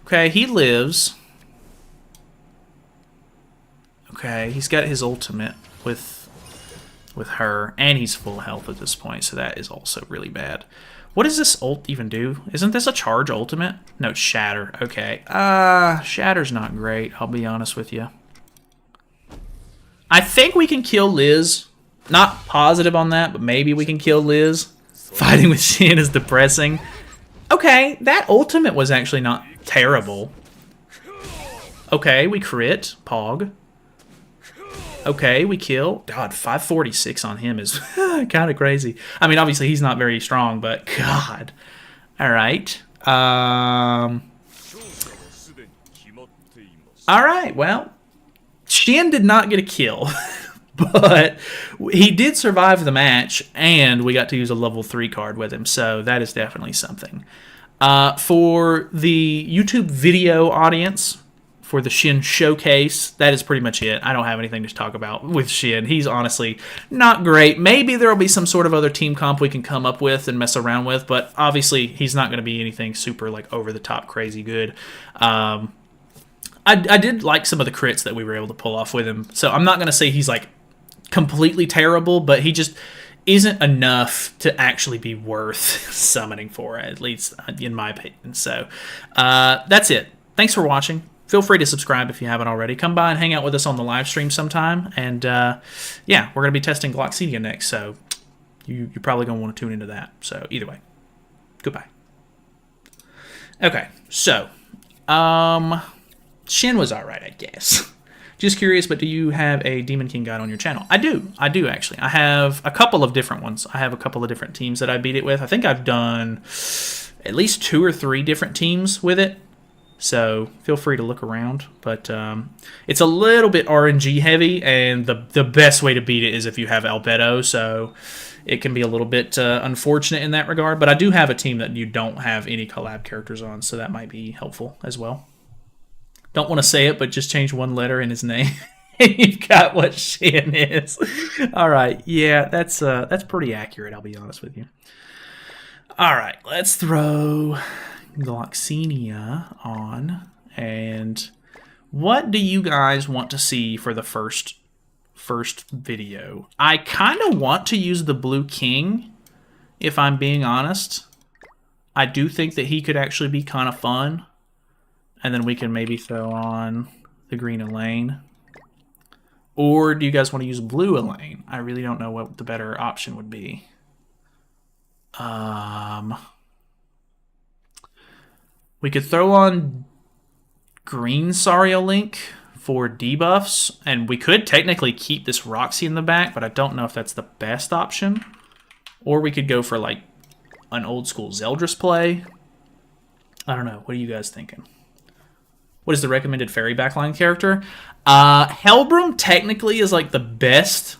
Okay, he lives... Okay, he's got his ultimate with her, and he's full health at this point, so that is also really bad. What does this ult even do? Isn't this a charge ultimate? No, it's Shatter. Okay. Shatter's not great, I'll be honest with you. I think we can kill Liz. Not positive on that, but maybe we can kill Liz. Fighting with Shin is depressing. Okay, that ultimate was actually not terrible. Okay, we crit. Pog. Okay, we kill. God, 546 on him is kind of crazy. I mean, obviously he's not very strong, but God. All right. All right, well, Shin did not get a kill, but he did survive the match, and we got to use a level 3 card with him, so that is definitely something. For the YouTube video audience, for the Shin showcase. That is pretty much it. I don't have anything to talk about with Shin. He's honestly not great. Maybe there will be some sort of other team comp we can come up with and mess around with, but obviously he's not going to be anything super like over the top crazy good. I did like some of the crits that we were able to pull off with him, so I'm not going to say he's like completely terrible, but he just isn't enough to actually be worth summoning for, at least in my opinion. So that's it. Thanks for watching. Feel free to subscribe if you haven't already. Come by and hang out with us on the live stream sometime. And yeah, we're going to be testing Gloxinia next, so you're probably going to want to tune into that. So either way, goodbye. Okay, so Shin was alright, I guess. Just curious, but do you have a Demon King guide on your channel? I do actually. I have a couple of different ones. I have a couple of different teams that I beat it with. I think I've done at least 2 or 3 different teams with it. So feel free to look around, but it's a little bit RNG heavy, and the best way to beat it is if you have Albedo, so it can be a little bit unfortunate in that regard, but I do have a team that you don't have any collab characters on, so that might be helpful as well. Don't want to say it, but just change one letter in his name. You've got what Shin is. All right, yeah, that's pretty accurate, I'll be honest with you. All right, let's throw Gloxinia on, and what do you guys want to see for the first video? I kind of want to use the Blue King, if I'm being honest. I do think that he could actually be kind of fun, and then we can maybe throw on the Green Elaine. Or do you guys want to use Blue Elaine? I really don't know what the better option would be. We could throw on green Sario Link for debuffs, and we could technically keep this Roxy in the back, but I don't know if that's the best option. Or we could go for like an old school Zeldris play. I don't know. What are you guys thinking? What is the recommended fairy backline character? Helbram technically is like the best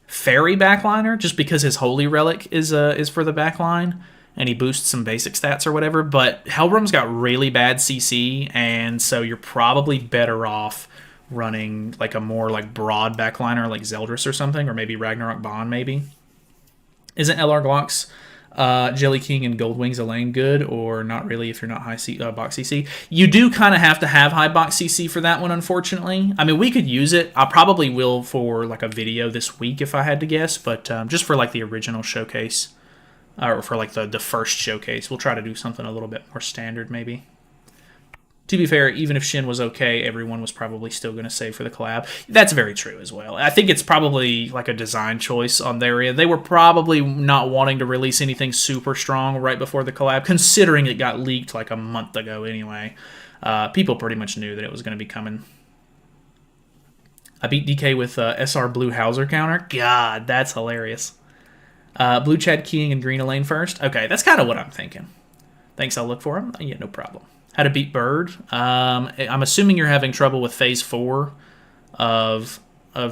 fairy backliner, just because his holy relic is for the backline, and he boosts some basic stats or whatever, but Helbram's got really bad CC, and so you're probably better off running like a more like broad backliner like Zeldris or something, or maybe Ragnarok Bond maybe. Isn't LR Glox, Jelly King, and Gold Wings Elaine good, or not really if you're not high box CC? You do kind of have to have high box CC for that one, unfortunately. I mean, we could use it. I probably will for like a video this week if I had to guess, but just for like the original showcase, or for like the first showcase, we'll try to do something a little bit more standard maybe. To be fair, even if Shin was okay, everyone was probably still going to save for the collab. That's very true as well. I think it's probably like a design choice on their end. They were probably not wanting to release anything super strong right before the collab, considering it got leaked like a month ago anyway. People pretty much knew that it was going to be coming. I beat DK with SR Blue Hauser counter. God, that's hilarious. Blue Chad King and Green Elaine first. Okay, that's kind of what I'm thinking. Thanks, I'll look for him. Yeah, no problem. How to beat Bird. I'm assuming you're having trouble with Phase 4 of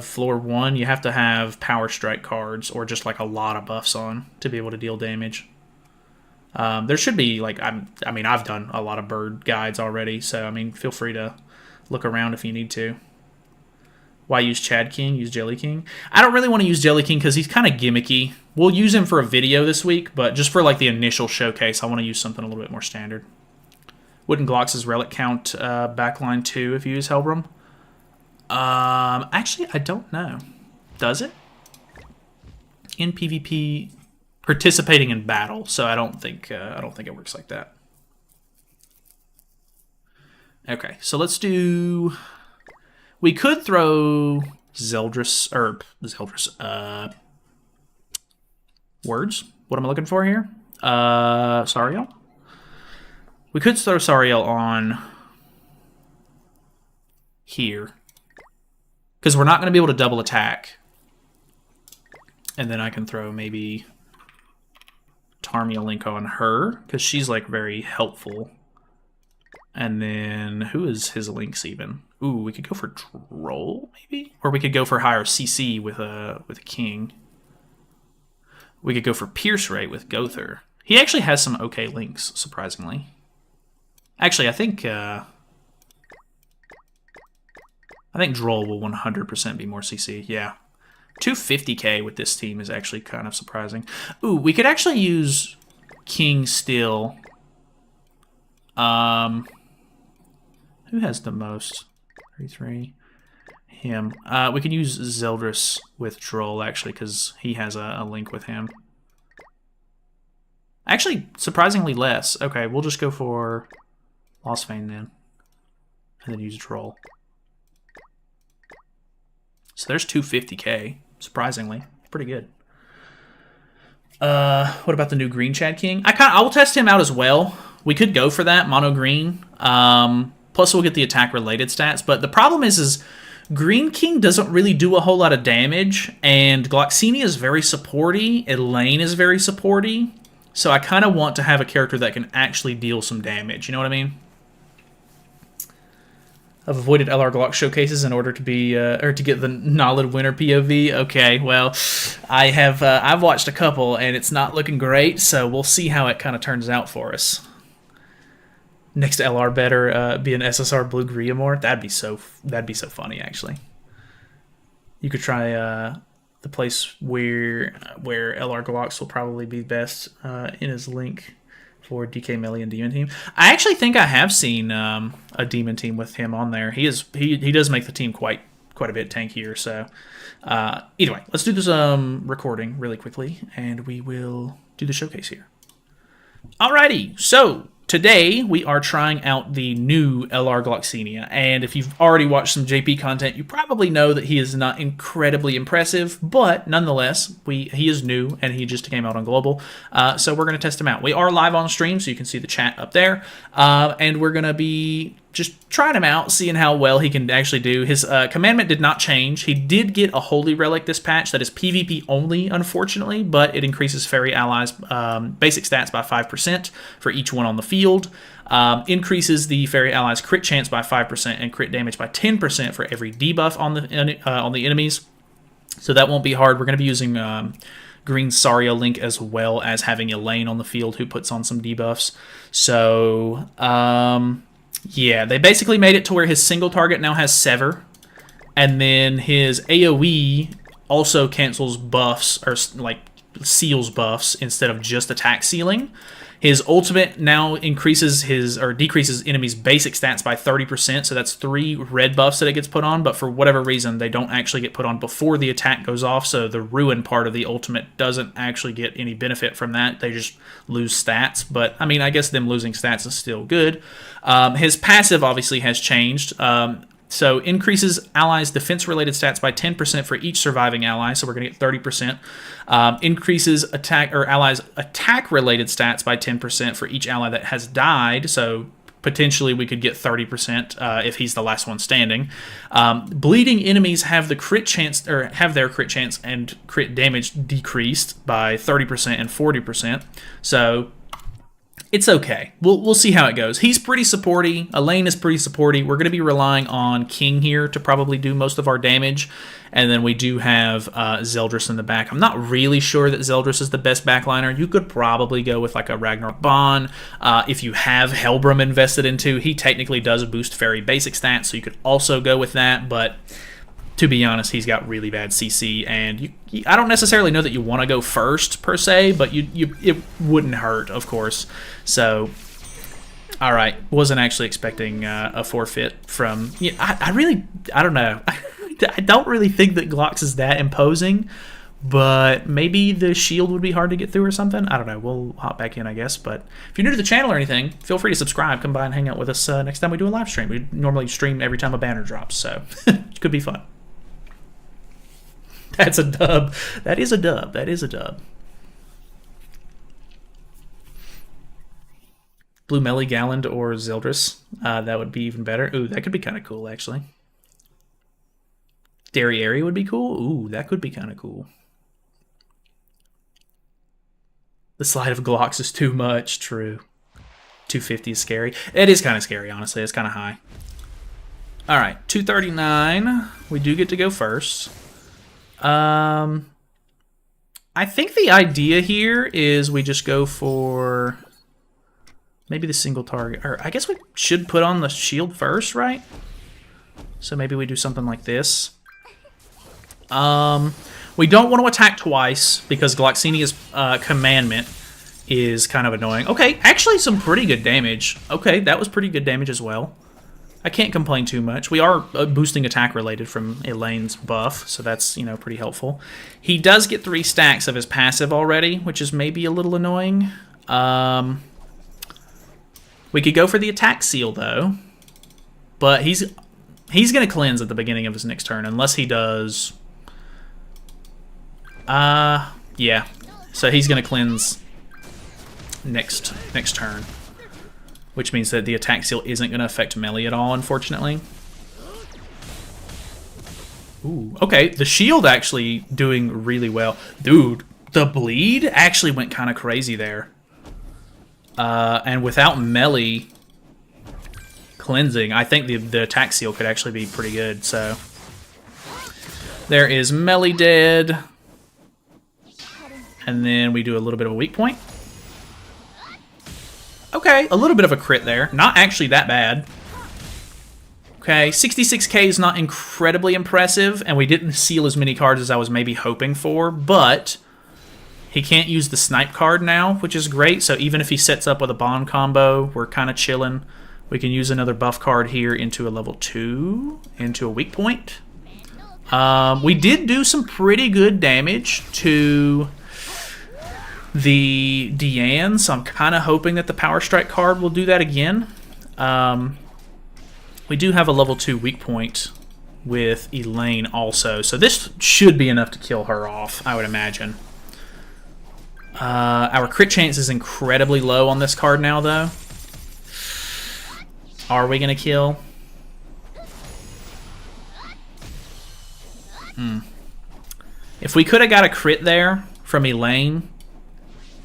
Floor 1. You have to have Power Strike cards or just like a lot of buffs on to be able to deal damage. There should be, like, I mean, I've done a lot of Bird guides already, so, I mean, feel free to look around if you need to. Why use Chad King? Use Jelly King? I don't really want to use Jelly King because he's kind of gimmicky. We'll use him for a video this week, but just for, like, the initial showcase, I want to use something a little bit more standard. Wouldn't Glox's relic count backline 2 if you use Helbram? Actually, I don't know. Does it? In PvP, participating in battle, so I don't think it works like that. Okay, so let's do. We could throw Zeldris words. What am I looking for here? Sariel. We could throw Sariel on here, because we're not going to be able to double attack. And then I can throw maybe Tarmia Link on her, because she's like very helpful. And then who is his links even? Ooh, we could go for Troll maybe, or we could go for higher CC with a King. We could go for Pierce Ray with Gother. He actually has some okay links, surprisingly. Actually, I think I think Droll will 100% be more CC. Yeah. 250k with this team is actually kind of surprising. Ooh, we could actually use King still. Who has the most? 33. Him. We could use Zeldris with Droll, actually, because he has a link with him. Actually, surprisingly less. Okay, we'll just go for Lost Fane then. And then use Droll. So there's 250k, surprisingly. Pretty good. What about the new Green Chad King? I will test him out as well. We could go for that, mono green. Plus we'll get the attack related stats. But the problem is Green King doesn't really do a whole lot of damage, and Gloxinia is very supporty, Elaine is very supporty, so I kind of want to have a character that can actually deal some damage, you know what I mean? I've avoided LR Glock showcases in order to be, or to get the Knowledge Winner POV. Okay, well, I've watched a couple, and it's not looking great, so we'll see how it kind of turns out for us. Next LR better be an SSR Blue Griamore. That'd be so funny, actually. You could try the place where LR Glocks will probably be best in his link for DK Melee and Demon Team. I actually think I have seen a Demon Team with him on there. He does make the team quite a bit tankier. So either way, let's do this recording really quickly, and we will do the showcase here. Alrighty, so today we are trying out the new LR Gloxinia, and if you've already watched some JP content, you probably know that he is not incredibly impressive, but nonetheless, he is new, and he just came out on Global, so we're going to test him out. We are live on stream, so you can see the chat up there, and we're going to be just trying him out, seeing how well he can actually do. His commandment did not change. He did get a Holy Relic this patch that is PvP only, unfortunately, but it increases Fairy Allies' basic stats by 5% for each one on the field, increases the Fairy Allies' crit chance by 5% and crit damage by 10% for every debuff on the enemies. So that won't be hard. We're going to be using Green Saria Link as well as having Elaine on the field who puts on some debuffs. So yeah, they basically made it to where his single target now has Sever, and then his AoE also cancels buffs, or like seals buffs, instead of just attack sealing. His ultimate now increases decreases enemies' basic stats by 30%, so that's 3 red buffs that it gets put on, but for whatever reason, they don't actually get put on before the attack goes off, so the ruin part of the ultimate doesn't actually get any benefit from that. They just lose stats, but, I mean, I guess them losing stats is still good. His passive obviously has changed. So increases allies' defense-related stats by 10% for each surviving ally, so we're going to get 30%. Increases allies' attack-related stats by 10% for each ally that has died, so potentially we could get 30% if he's the last one standing. Bleeding enemies have the crit chance, or have their crit chance and crit damage decreased by 30% and 40%. So it's okay. We'll see how it goes. He's pretty supporty. Elaine is pretty supporty. We're going to be relying on King here to probably do most of our damage. And then we do have Zeldris in the back. I'm not really sure that Zeldris is the best backliner. You could probably go with like a Ragnar Bond. If you have Helbram invested into, he technically does boost fairy basic stats, so you could also go with that. But to be honest, he's got really bad CC, and I don't necessarily know that you want to go first, per se, but it wouldn't hurt, of course. So, all right, wasn't actually expecting a forfeit from... Yeah, I don't know. I don't really think that Glox is that imposing, but maybe the shield would be hard to get through or something. I don't know. We'll hop back in, I guess. But if you're new to the channel or anything, feel free to subscribe. Come by and hang out with us next time we do a live stream. We normally stream every time a banner drops, so it could be fun. That's a dub. That is a dub. That is a dub. Blue Melly Galland or Zeldris. That would be even better. Ooh, that could be kind of cool, actually. Derriere would be cool. Ooh, that could be kind of cool. The slide of Glocks is too much. True. 250 is scary. It is kind of scary, honestly. It's kind of high. All right, 239. We do get to go first. I think the idea here is we just go for maybe the single target, or I guess we should put on the shield first, right? So maybe we do something like this. We don't want to attack twice because Gloxinia's commandment is kind of annoying. Okay, actually some pretty good damage. Okay, that was pretty good damage as well. I can't complain too much. We are boosting attack related from Elaine's buff, so that's, you know, pretty helpful. He does get 3 stacks of his passive already, which is maybe a little annoying. We could go for the attack seal though, but he's going to cleanse at the beginning of his next turn unless he does. Yeah. So he's going to cleanse next turn, which means that the attack seal isn't going to affect melee at all, unfortunately. Ooh, okay, the shield actually doing really well. Dude, the bleed actually went kind of crazy there. And without melee cleansing, I think the attack seal could actually be pretty good. So there is melee dead. And then we do a little bit of a weak point. Okay, a little bit of a crit there. Not actually that bad. Okay, 66k is not incredibly impressive, and we didn't seal as many cards as I was maybe hoping for, but he can't use the snipe card now, which is great. So even if he sets up with a bond combo, we're kind of chilling. We can use another buff card here into a level 2, into a weak point. We did do some pretty good damage to the Deanne, so I'm kind of hoping that the Power Strike card will do that again. We do have a level 2 weak point with Elaine also, so this should be enough to kill her off, I would imagine. Our crit chance is incredibly low on this card now, though. Are we going to kill? If we could have got a crit there from Elaine,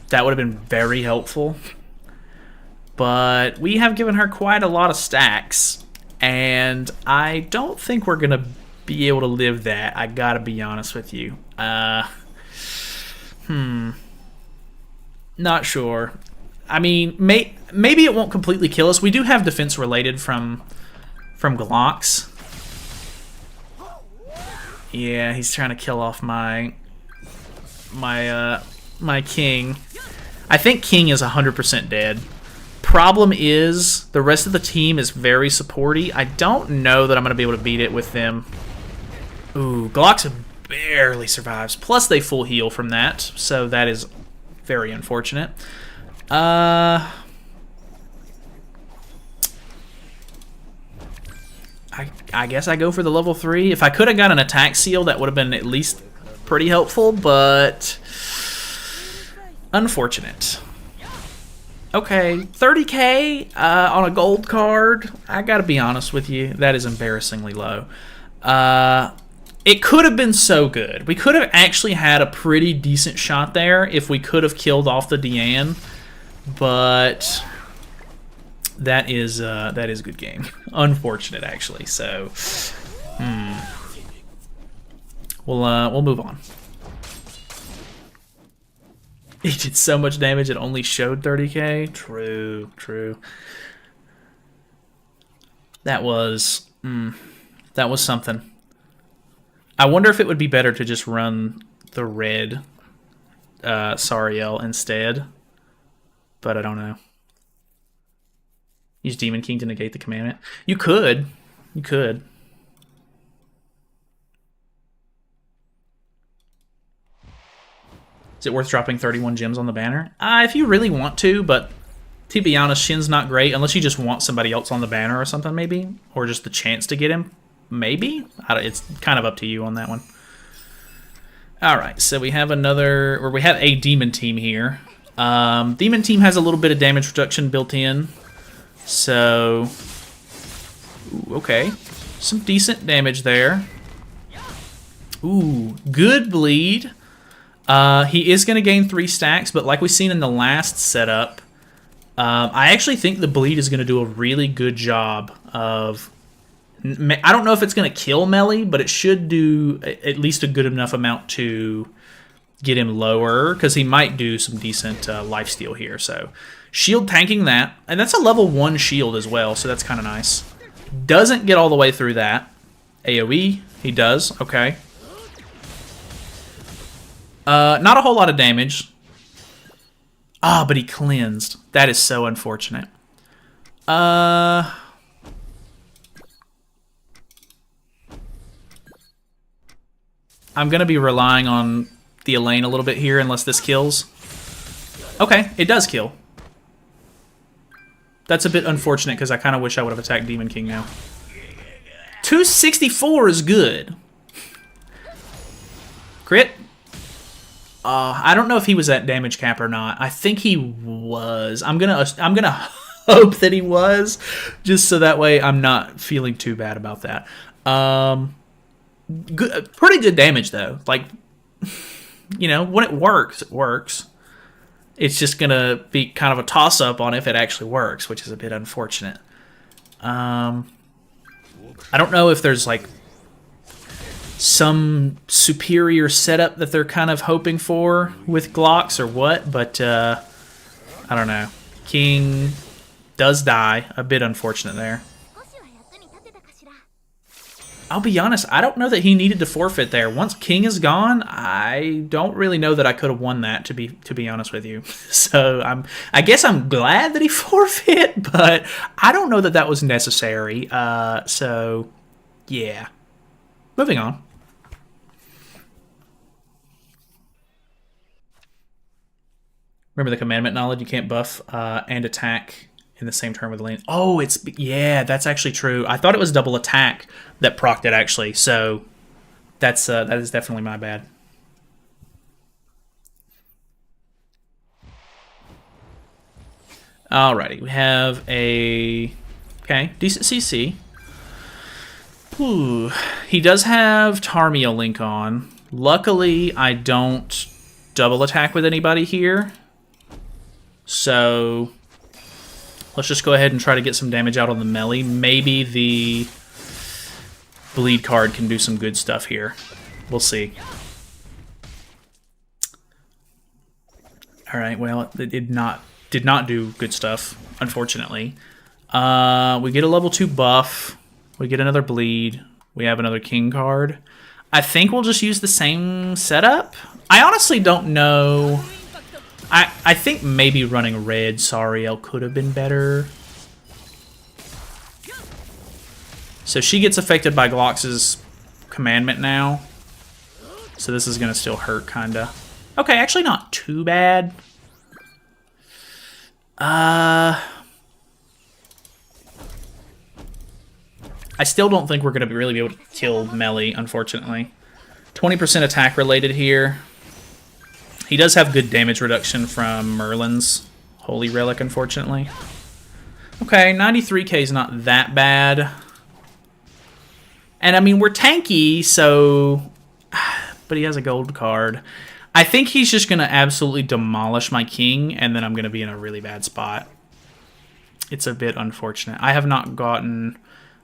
that would have been very helpful. But we have given her quite a lot of stacks, and I don't think we're going to be able to live that. I gotta be honest with you. Not sure. I mean, maybe it won't completely kill us. We do have defense related from Glox. Yeah, he's trying to kill off my king. I think king is 100% dead. Problem is, the rest of the team is very supporty. I don't know that I'm going to be able to beat it with them. Ooh, Glox barely survives. Plus, they full heal from that, so that is very unfortunate. I guess I go for the level 3. If I could have got an attack seal, that would have been at least pretty helpful, but unfortunate. Okay, 30k on a gold card. I gotta be honest with you, that is embarrassingly low. It could have been so good. We could have actually had a pretty decent shot there if we could have killed off the Deanne, but that is a good game. Unfortunate, actually. So, we'll move on. He did so much damage it only showed 30k. True. That was something. I wonder if it would be better to just run the red Sariel instead, but I don't know. Use Demon King to negate the commandment. You could. Is it worth dropping 31 gems on the banner? If you really want to, but to be honest, Shin's not great unless you just want somebody else on the banner or something, maybe, or just the chance to get him. Maybe? It's kind of up to you on that one. Alright, so we have a demon team here. Demon team has a little bit of damage reduction built in. So, ooh, okay. Some decent damage there. Ooh, good bleed. He is going to gain 3 stacks, but like we've seen in the last setup, I actually think the bleed is going to do a really good job of... I don't know if it's going to kill melee, but it should do at least a good enough amount to get him lower, because he might do some decent lifesteal here. So shield tanking that, and that's a level 1 shield as well, so that's kind of nice. Doesn't get all the way through that. AoE, he does, okay. Not a whole lot of damage. Ah, but he cleansed. That is so unfortunate. I'm gonna be relying on the Elaine a little bit here unless this kills. Okay, it does kill. That's a bit unfortunate because I kind of wish I would have attacked Demon King now. 264 is good. Crit. I don't know if he was at damage cap or not. I think he was. I'm gonna hope that he was, just so that way I'm not feeling too bad about that. Good, pretty good damage though. Like, you know, when it works, it works. It's just gonna be kind of a toss-up on if it actually works, which is a bit unfortunate. I don't know if there's like some superior setup that they're kind of hoping for with Glox or what, but I don't know. King does die. A bit unfortunate there. I'll be honest, I don't know that he needed to forfeit there. Once King is gone, I don't really know that I could have won that, to be honest with you. So I guess I'm glad that he forfeit, but I don't know that that was necessary. So yeah. Moving on. Remember the commandment knowledge, you can't buff and attack in the same turn with lane. Oh, yeah, that's actually true. I thought it was double attack that procced it actually. So that is definitely my bad. Alrighty, we have a decent CC. Ooh, he does have Tarmio Link on. Luckily, I don't double attack with anybody here. So let's just go ahead and try to get some damage out on the melee. Maybe the bleed card can do some good stuff here. We'll see. Alright, well, it did not do good stuff, unfortunately. We get a level 2 buff. We get another bleed. We have another king card. I think we'll just use the same setup. I honestly don't know. I think maybe running red Sariel could have been better. So she gets affected by Glox's commandment now. So this is going to still hurt, kinda. Okay, actually not too bad. I still don't think we're going to really be able to kill melee, unfortunately. 20% attack related here. He does have good damage reduction from Merlin's Holy Relic, unfortunately. Okay, 93k is not that bad. And I mean, we're tanky, so... But he has a gold card. I think he's just going to absolutely demolish my king, and then I'm going to be in a really bad spot. It's a bit unfortunate. I have not gotten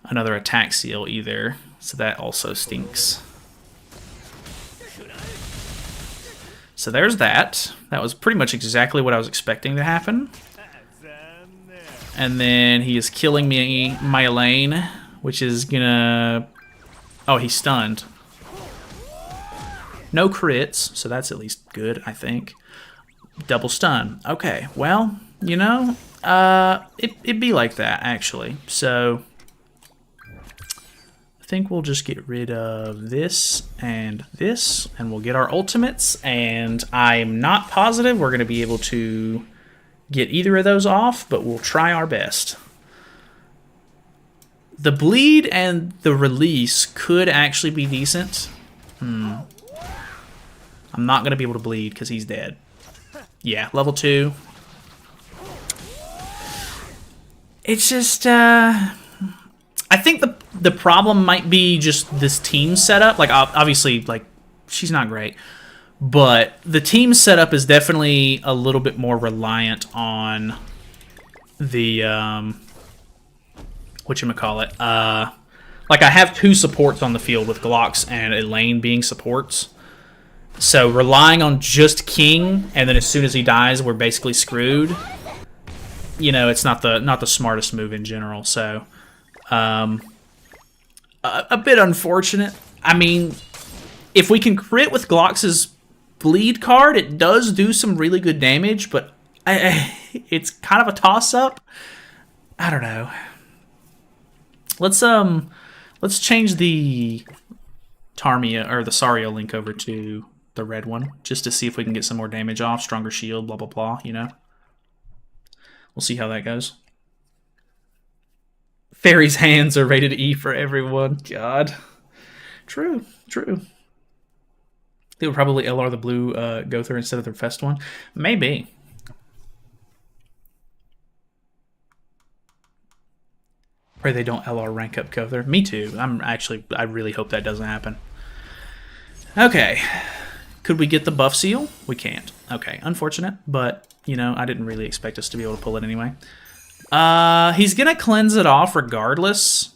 another attack seal either, so that also stinks. So there's that. That was pretty much exactly what I was expecting to happen. And then he is killing me, my Elaine, which is gonna... Oh, he's stunned. No crits, so that's at least good, I think. Double stun. Okay, well, you know, it'd be like that, actually. So I think we'll just get rid of this, and we'll get our ultimates, and I'm not positive we're going to be able to get either of those off, but we'll try our best. The bleed and the release could actually be decent. I'm not going to be able to bleed because he's dead. Yeah, level 2. It's just, I think the problem might be just this team setup. Like, obviously, like, she's not great. But the team setup is definitely a little bit more reliant on the, whatchamacallit. Like, I have 2 supports on the field with Glox and Elaine being supports. So relying on just King, and then as soon as he dies, we're basically screwed. You know, it's not the smartest move in general. So, a bit unfortunate. I mean, if we can crit with Glox's bleed card, it does do some really good damage, but it's kind of a toss-up. I don't know. Let's change the Tarmia or the Sario link over to the red one, just to see if we can get some more damage off, stronger shield, blah blah blah, you know. We'll see how that goes. Fairy's hands are rated E for everyone. God. True, true. They would probably LR the blue Gother instead of their Fest one. Maybe. Pray they don't LR rank up Gother. Me too. I really hope that doesn't happen. Okay. Could we get the buff seal? We can't. Okay, unfortunate, but, you know, I didn't really expect us to be able to pull it anyway. He's gonna cleanse it off regardless.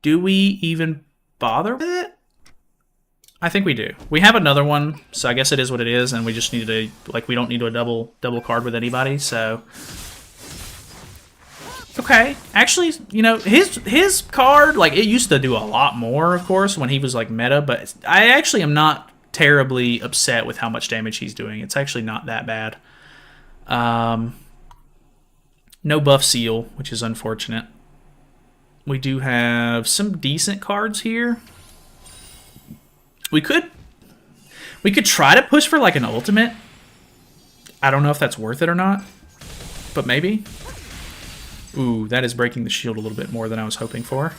Do we even bother with it? I think we do. We have another one, so I guess it is what it is, and we just need to, like, we don't need to double card with anybody, so... Okay, actually, you know, his card, like, it used to do a lot more, of course, when he was, like, meta, but I actually am not terribly upset with how much damage he's doing. It's actually not that bad. No buff seal, which is unfortunate. We do have some decent cards here. We could try to push for, like, an ultimate. I don't know if that's worth it or not, but maybe. Ooh, that is breaking the shield a little bit more than I was hoping for.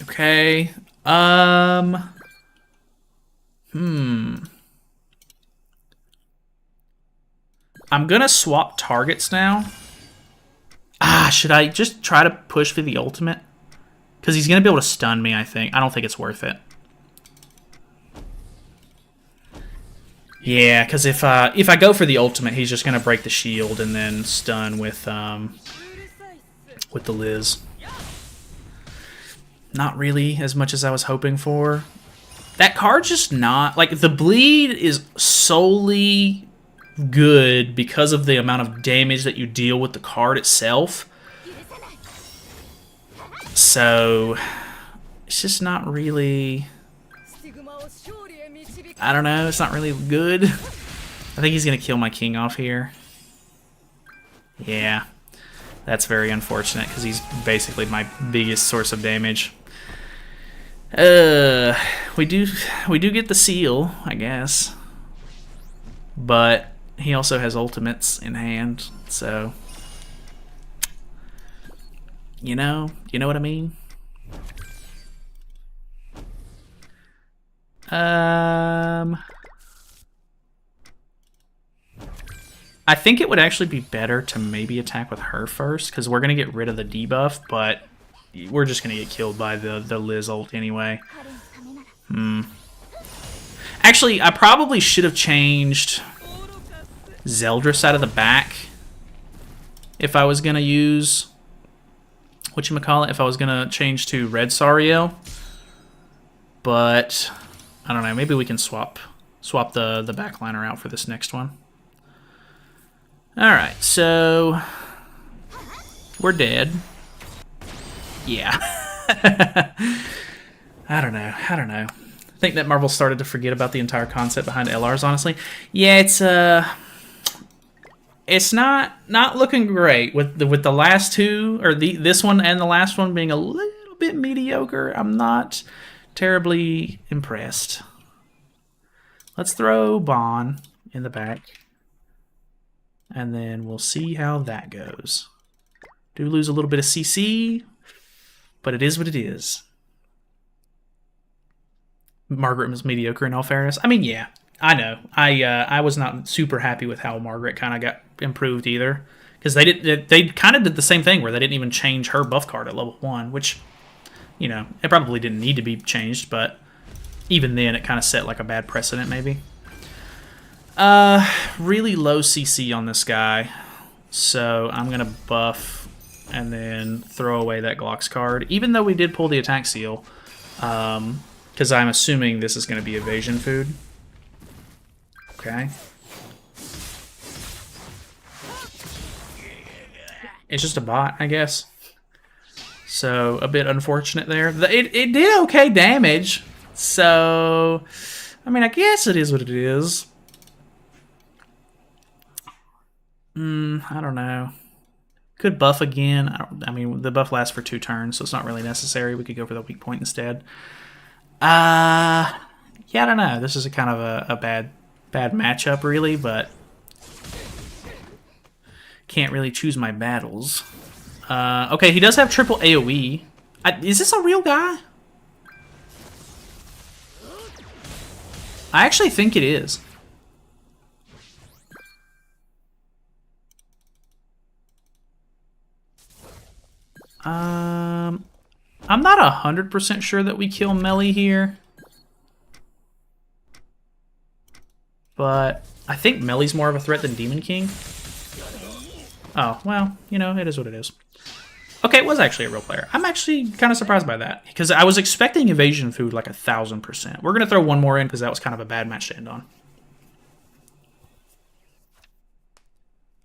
Okay. I'm gonna swap targets now. Should I just try to push for the ultimate? Because he's gonna be able to stun me, I think. I don't think it's worth it. Yeah, because if I go for the ultimate, he's just gonna break the shield and then stun with the Liz. Not really as much as I was hoping for. That card's just not... Like, the bleed is solely good because of the amount of damage that you deal with the card itself. So, it's just not really... I don't know, it's not really good. I think he's going to kill my king off here. Yeah, that's very unfortunate because he's basically my biggest source of damage. We do get the seal, I guess. But he also has ultimates in hand, so... You know what I mean? I think it would actually be better to maybe attack with her first, because we're going to get rid of the debuff, but we're just going to get killed by the Liz ult anyway. Actually, I probably should have changed Zeldris out of the back if I was going to use... Whatchamacallit? If I was going to change to Red Sariel. But... I don't know, maybe we can swap the backliner out for this next one. Alright, so... We're dead. Yeah. I don't know. I think that Marvel started to forget about the entire concept behind LRs, honestly. Yeah, it's not looking great with the last two, or this one and the last one being a little bit mediocre. I'm not terribly impressed. Let's throw Bon in the back, and then we'll see how that goes. Do lose a little bit of CC, but it is what it is. Margaret was mediocre in all fairness. I mean, yeah, I know. I was not super happy with how Margaret kind of got improved either, because they kind of did the same thing where they didn't even change her buff card at level 1, which, you know, it probably didn't need to be changed, but even then it kind of set like a bad precedent maybe. Really low CC on this guy, so I'm gonna buff and then throw away that Glox card, even though we did pull the attack seal, because I'm assuming this is going to be evasion food. Okay. It's just a bot, I guess. So, a bit unfortunate there. It did okay damage. So, I mean, I guess it is what it is. I don't know. Could buff again. I mean, the buff lasts for 2 turns, so it's not really necessary. We could go for the weak point instead. Yeah, I don't know. This is a kind of a bad matchup, really, but can't really choose my battles. Okay, he does have triple AoE. Is this a real guy? I actually think it is. I'm not 100% sure that we kill Melly here. But I think Melly's more of a threat than Demon King. Oh, well, you know, it is what it is. Okay, it was actually a real player. I'm actually kind of surprised by that, because I was expecting evasion food like 1,000%. We're going to throw one more in, because that was kind of a bad match to end on.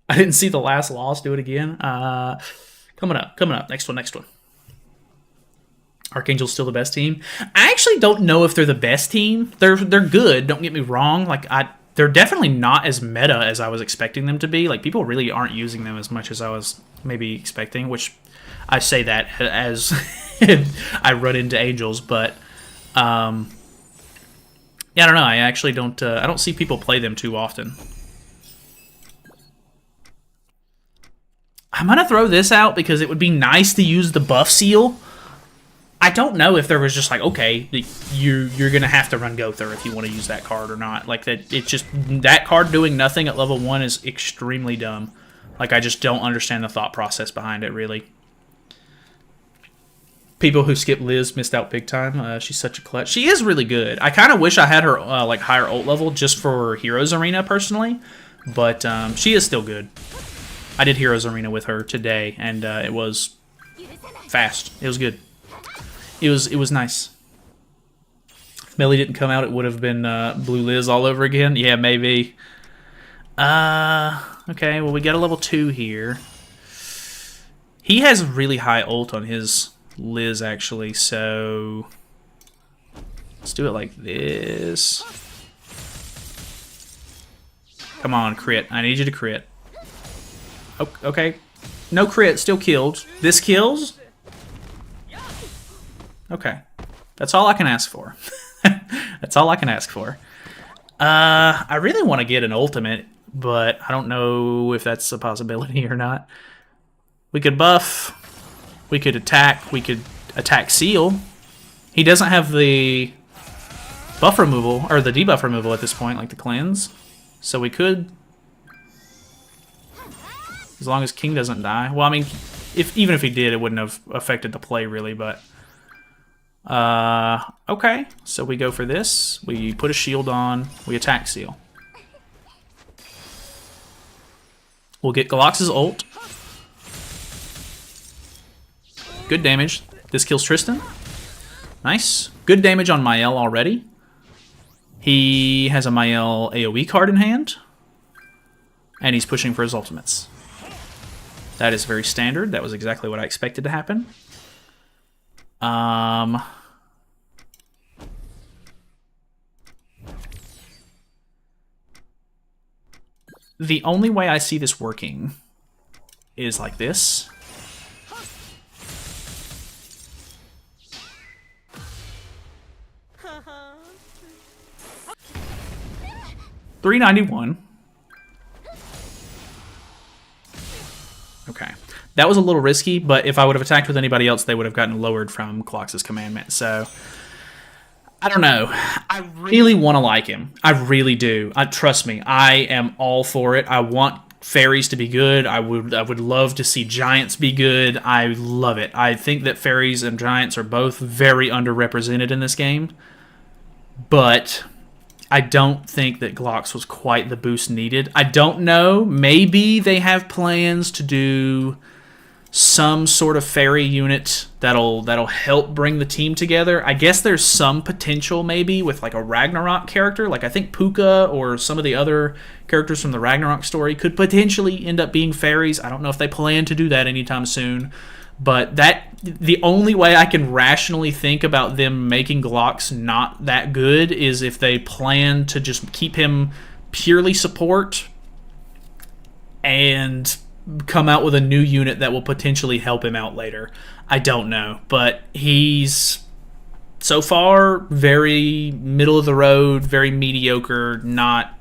I didn't see the last loss. Do it again. Coming up. Next one. Archangel's still the best team. I actually don't know if they're the best team. They're good, don't get me wrong. Like, they're definitely not as meta as I was expecting them to be. Like, people really aren't using them as much as I was maybe expecting, which I say that as I run into Angels, but yeah, I don't know. I actually don't I don't see people play them too often. I'm gonna throw this out because it would be nice to use the buff seal. I don't know if there was just like, okay, you're gonna have to run Gother if you want to use that card or not. Like that, it's just that card doing nothing at level 1 is extremely dumb. Like, I just don't understand the thought process behind it, really. People who skip Liz missed out big time. She's such a clutch. She is really good. I kind of wish I had her like higher ult level just for Heroes Arena personally, but she is still good. I did Heroes Arena with her today, and it was fast. It was good. It was nice. If Melly didn't come out, it would have been Blue Liz all over again. Yeah, maybe. Okay, well, we got a level 2 here. He has really high ult on his Liz, actually, so let's do it like this. Come on, crit. I need you to crit. Oh, okay. No crit, still killed. This kills? Okay. That's all I can ask for. That's all I can ask for. I really want to get an ultimate, but I don't know if that's a possibility or not. We could buff. We could attack. We could attack Seal. He doesn't have the buff removal, or the debuff removal at this point, like the cleanse. So we could... As long as King doesn't die. Well, I mean, even if he did, it wouldn't have affected the play, really, but... okay. So we go for this. We put a shield on. We attack Seal. We'll get Glox's ult. Good damage. This kills Tristan. Nice. Good damage on Mael already. He has a Mael AoE card in hand. And he's pushing for his ultimates. That is very standard. That was exactly what I expected to happen. The only way I see this working is like this. $391. Okay. That was a little risky, but if I would have attacked with anybody else, they would have gotten lowered from Clox's commandment. So, I don't know. I really want to like him. I really do. Trust me, I am all for it. I want fairies to be good. I would love to see giants be good. I love it. I think that fairies and giants are both very underrepresented in this game. But I don't think that Glox was quite the boost needed. I don't know. Maybe they have plans to do some sort of fairy unit that'll help bring the team together. I guess there's some potential maybe with like a Ragnarok character. Like I think Puka or some of the other characters from the Ragnarok story could potentially end up being fairies. I don't know if they plan to do that anytime soon. But the only way I can rationally think about them making Glox not that good is if they plan to just keep him purely support and come out with a new unit that will potentially help him out later. I don't know, but he's so far very middle of the road, very mediocre, not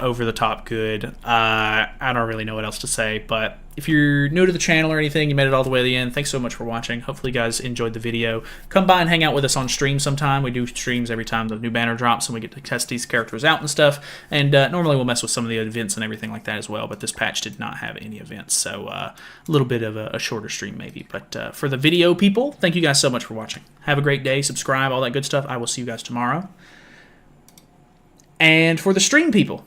over the top good. I don't really know what else to say, but if you're new to the channel or anything, you made it all the way to the end, thanks so much for watching. Hopefully you guys enjoyed the video. Come by and hang out with us on stream sometime. We do streams every time the new banner drops, and we get to test these characters out and stuff. And normally we'll mess with some of the events and everything like that as well, but this patch did not have any events, so a little bit of a shorter stream maybe. But for the video people, thank you guys so much for watching. Have a great day, subscribe, all that good stuff. I will see you guys tomorrow. And for the stream people,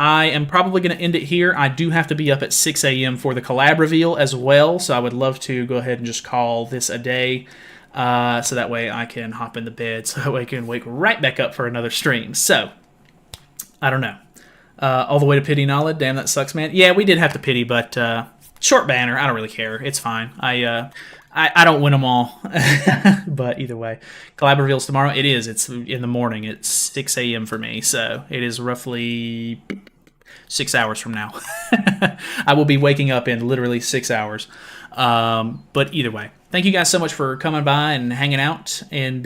I am probably going to end it here. I do have to be up at 6 a.m. for the collab reveal as well, so I would love to go ahead and just call this a day, so that way I can hop into bed, so that way I can wake right back up for another stream. So, I don't know. All the way to Pity Nolad. Damn, that sucks, man. Yeah, we did have to pity, but short banner. I don't really care. It's fine. I don't win them all, but either way. Collab reveals tomorrow. It is. It's in the morning. It's 6 a.m. for me, so it is roughly 6 hours from now. I will be waking up in literally 6 hours. But either way, thank you guys so much for coming by and hanging out. And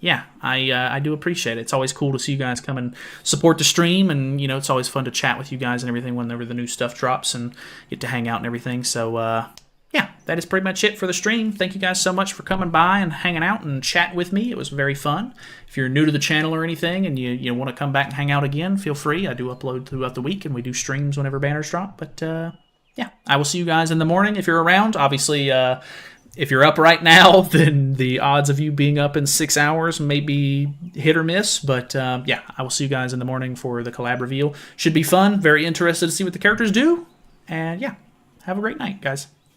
yeah, I do appreciate it. It's always cool to see you guys come and support the stream. And, you know, it's always fun to chat with you guys and everything whenever the new stuff drops and get to hang out and everything. So, yeah, that is pretty much it for the stream. Thank you guys so much for coming by and hanging out and chatting with me. It was very fun. If you're new to the channel or anything and you want to come back and hang out again, feel free. I do upload throughout the week, and we do streams whenever banners drop. But, yeah, I will see you guys in the morning if you're around. Obviously, if you're up right now, then the odds of you being up in 6 hours may be hit or miss. But, yeah, I will see you guys in the morning for the collab reveal. Should be fun. Very interested to see what the characters do. And, yeah, have a great night, guys.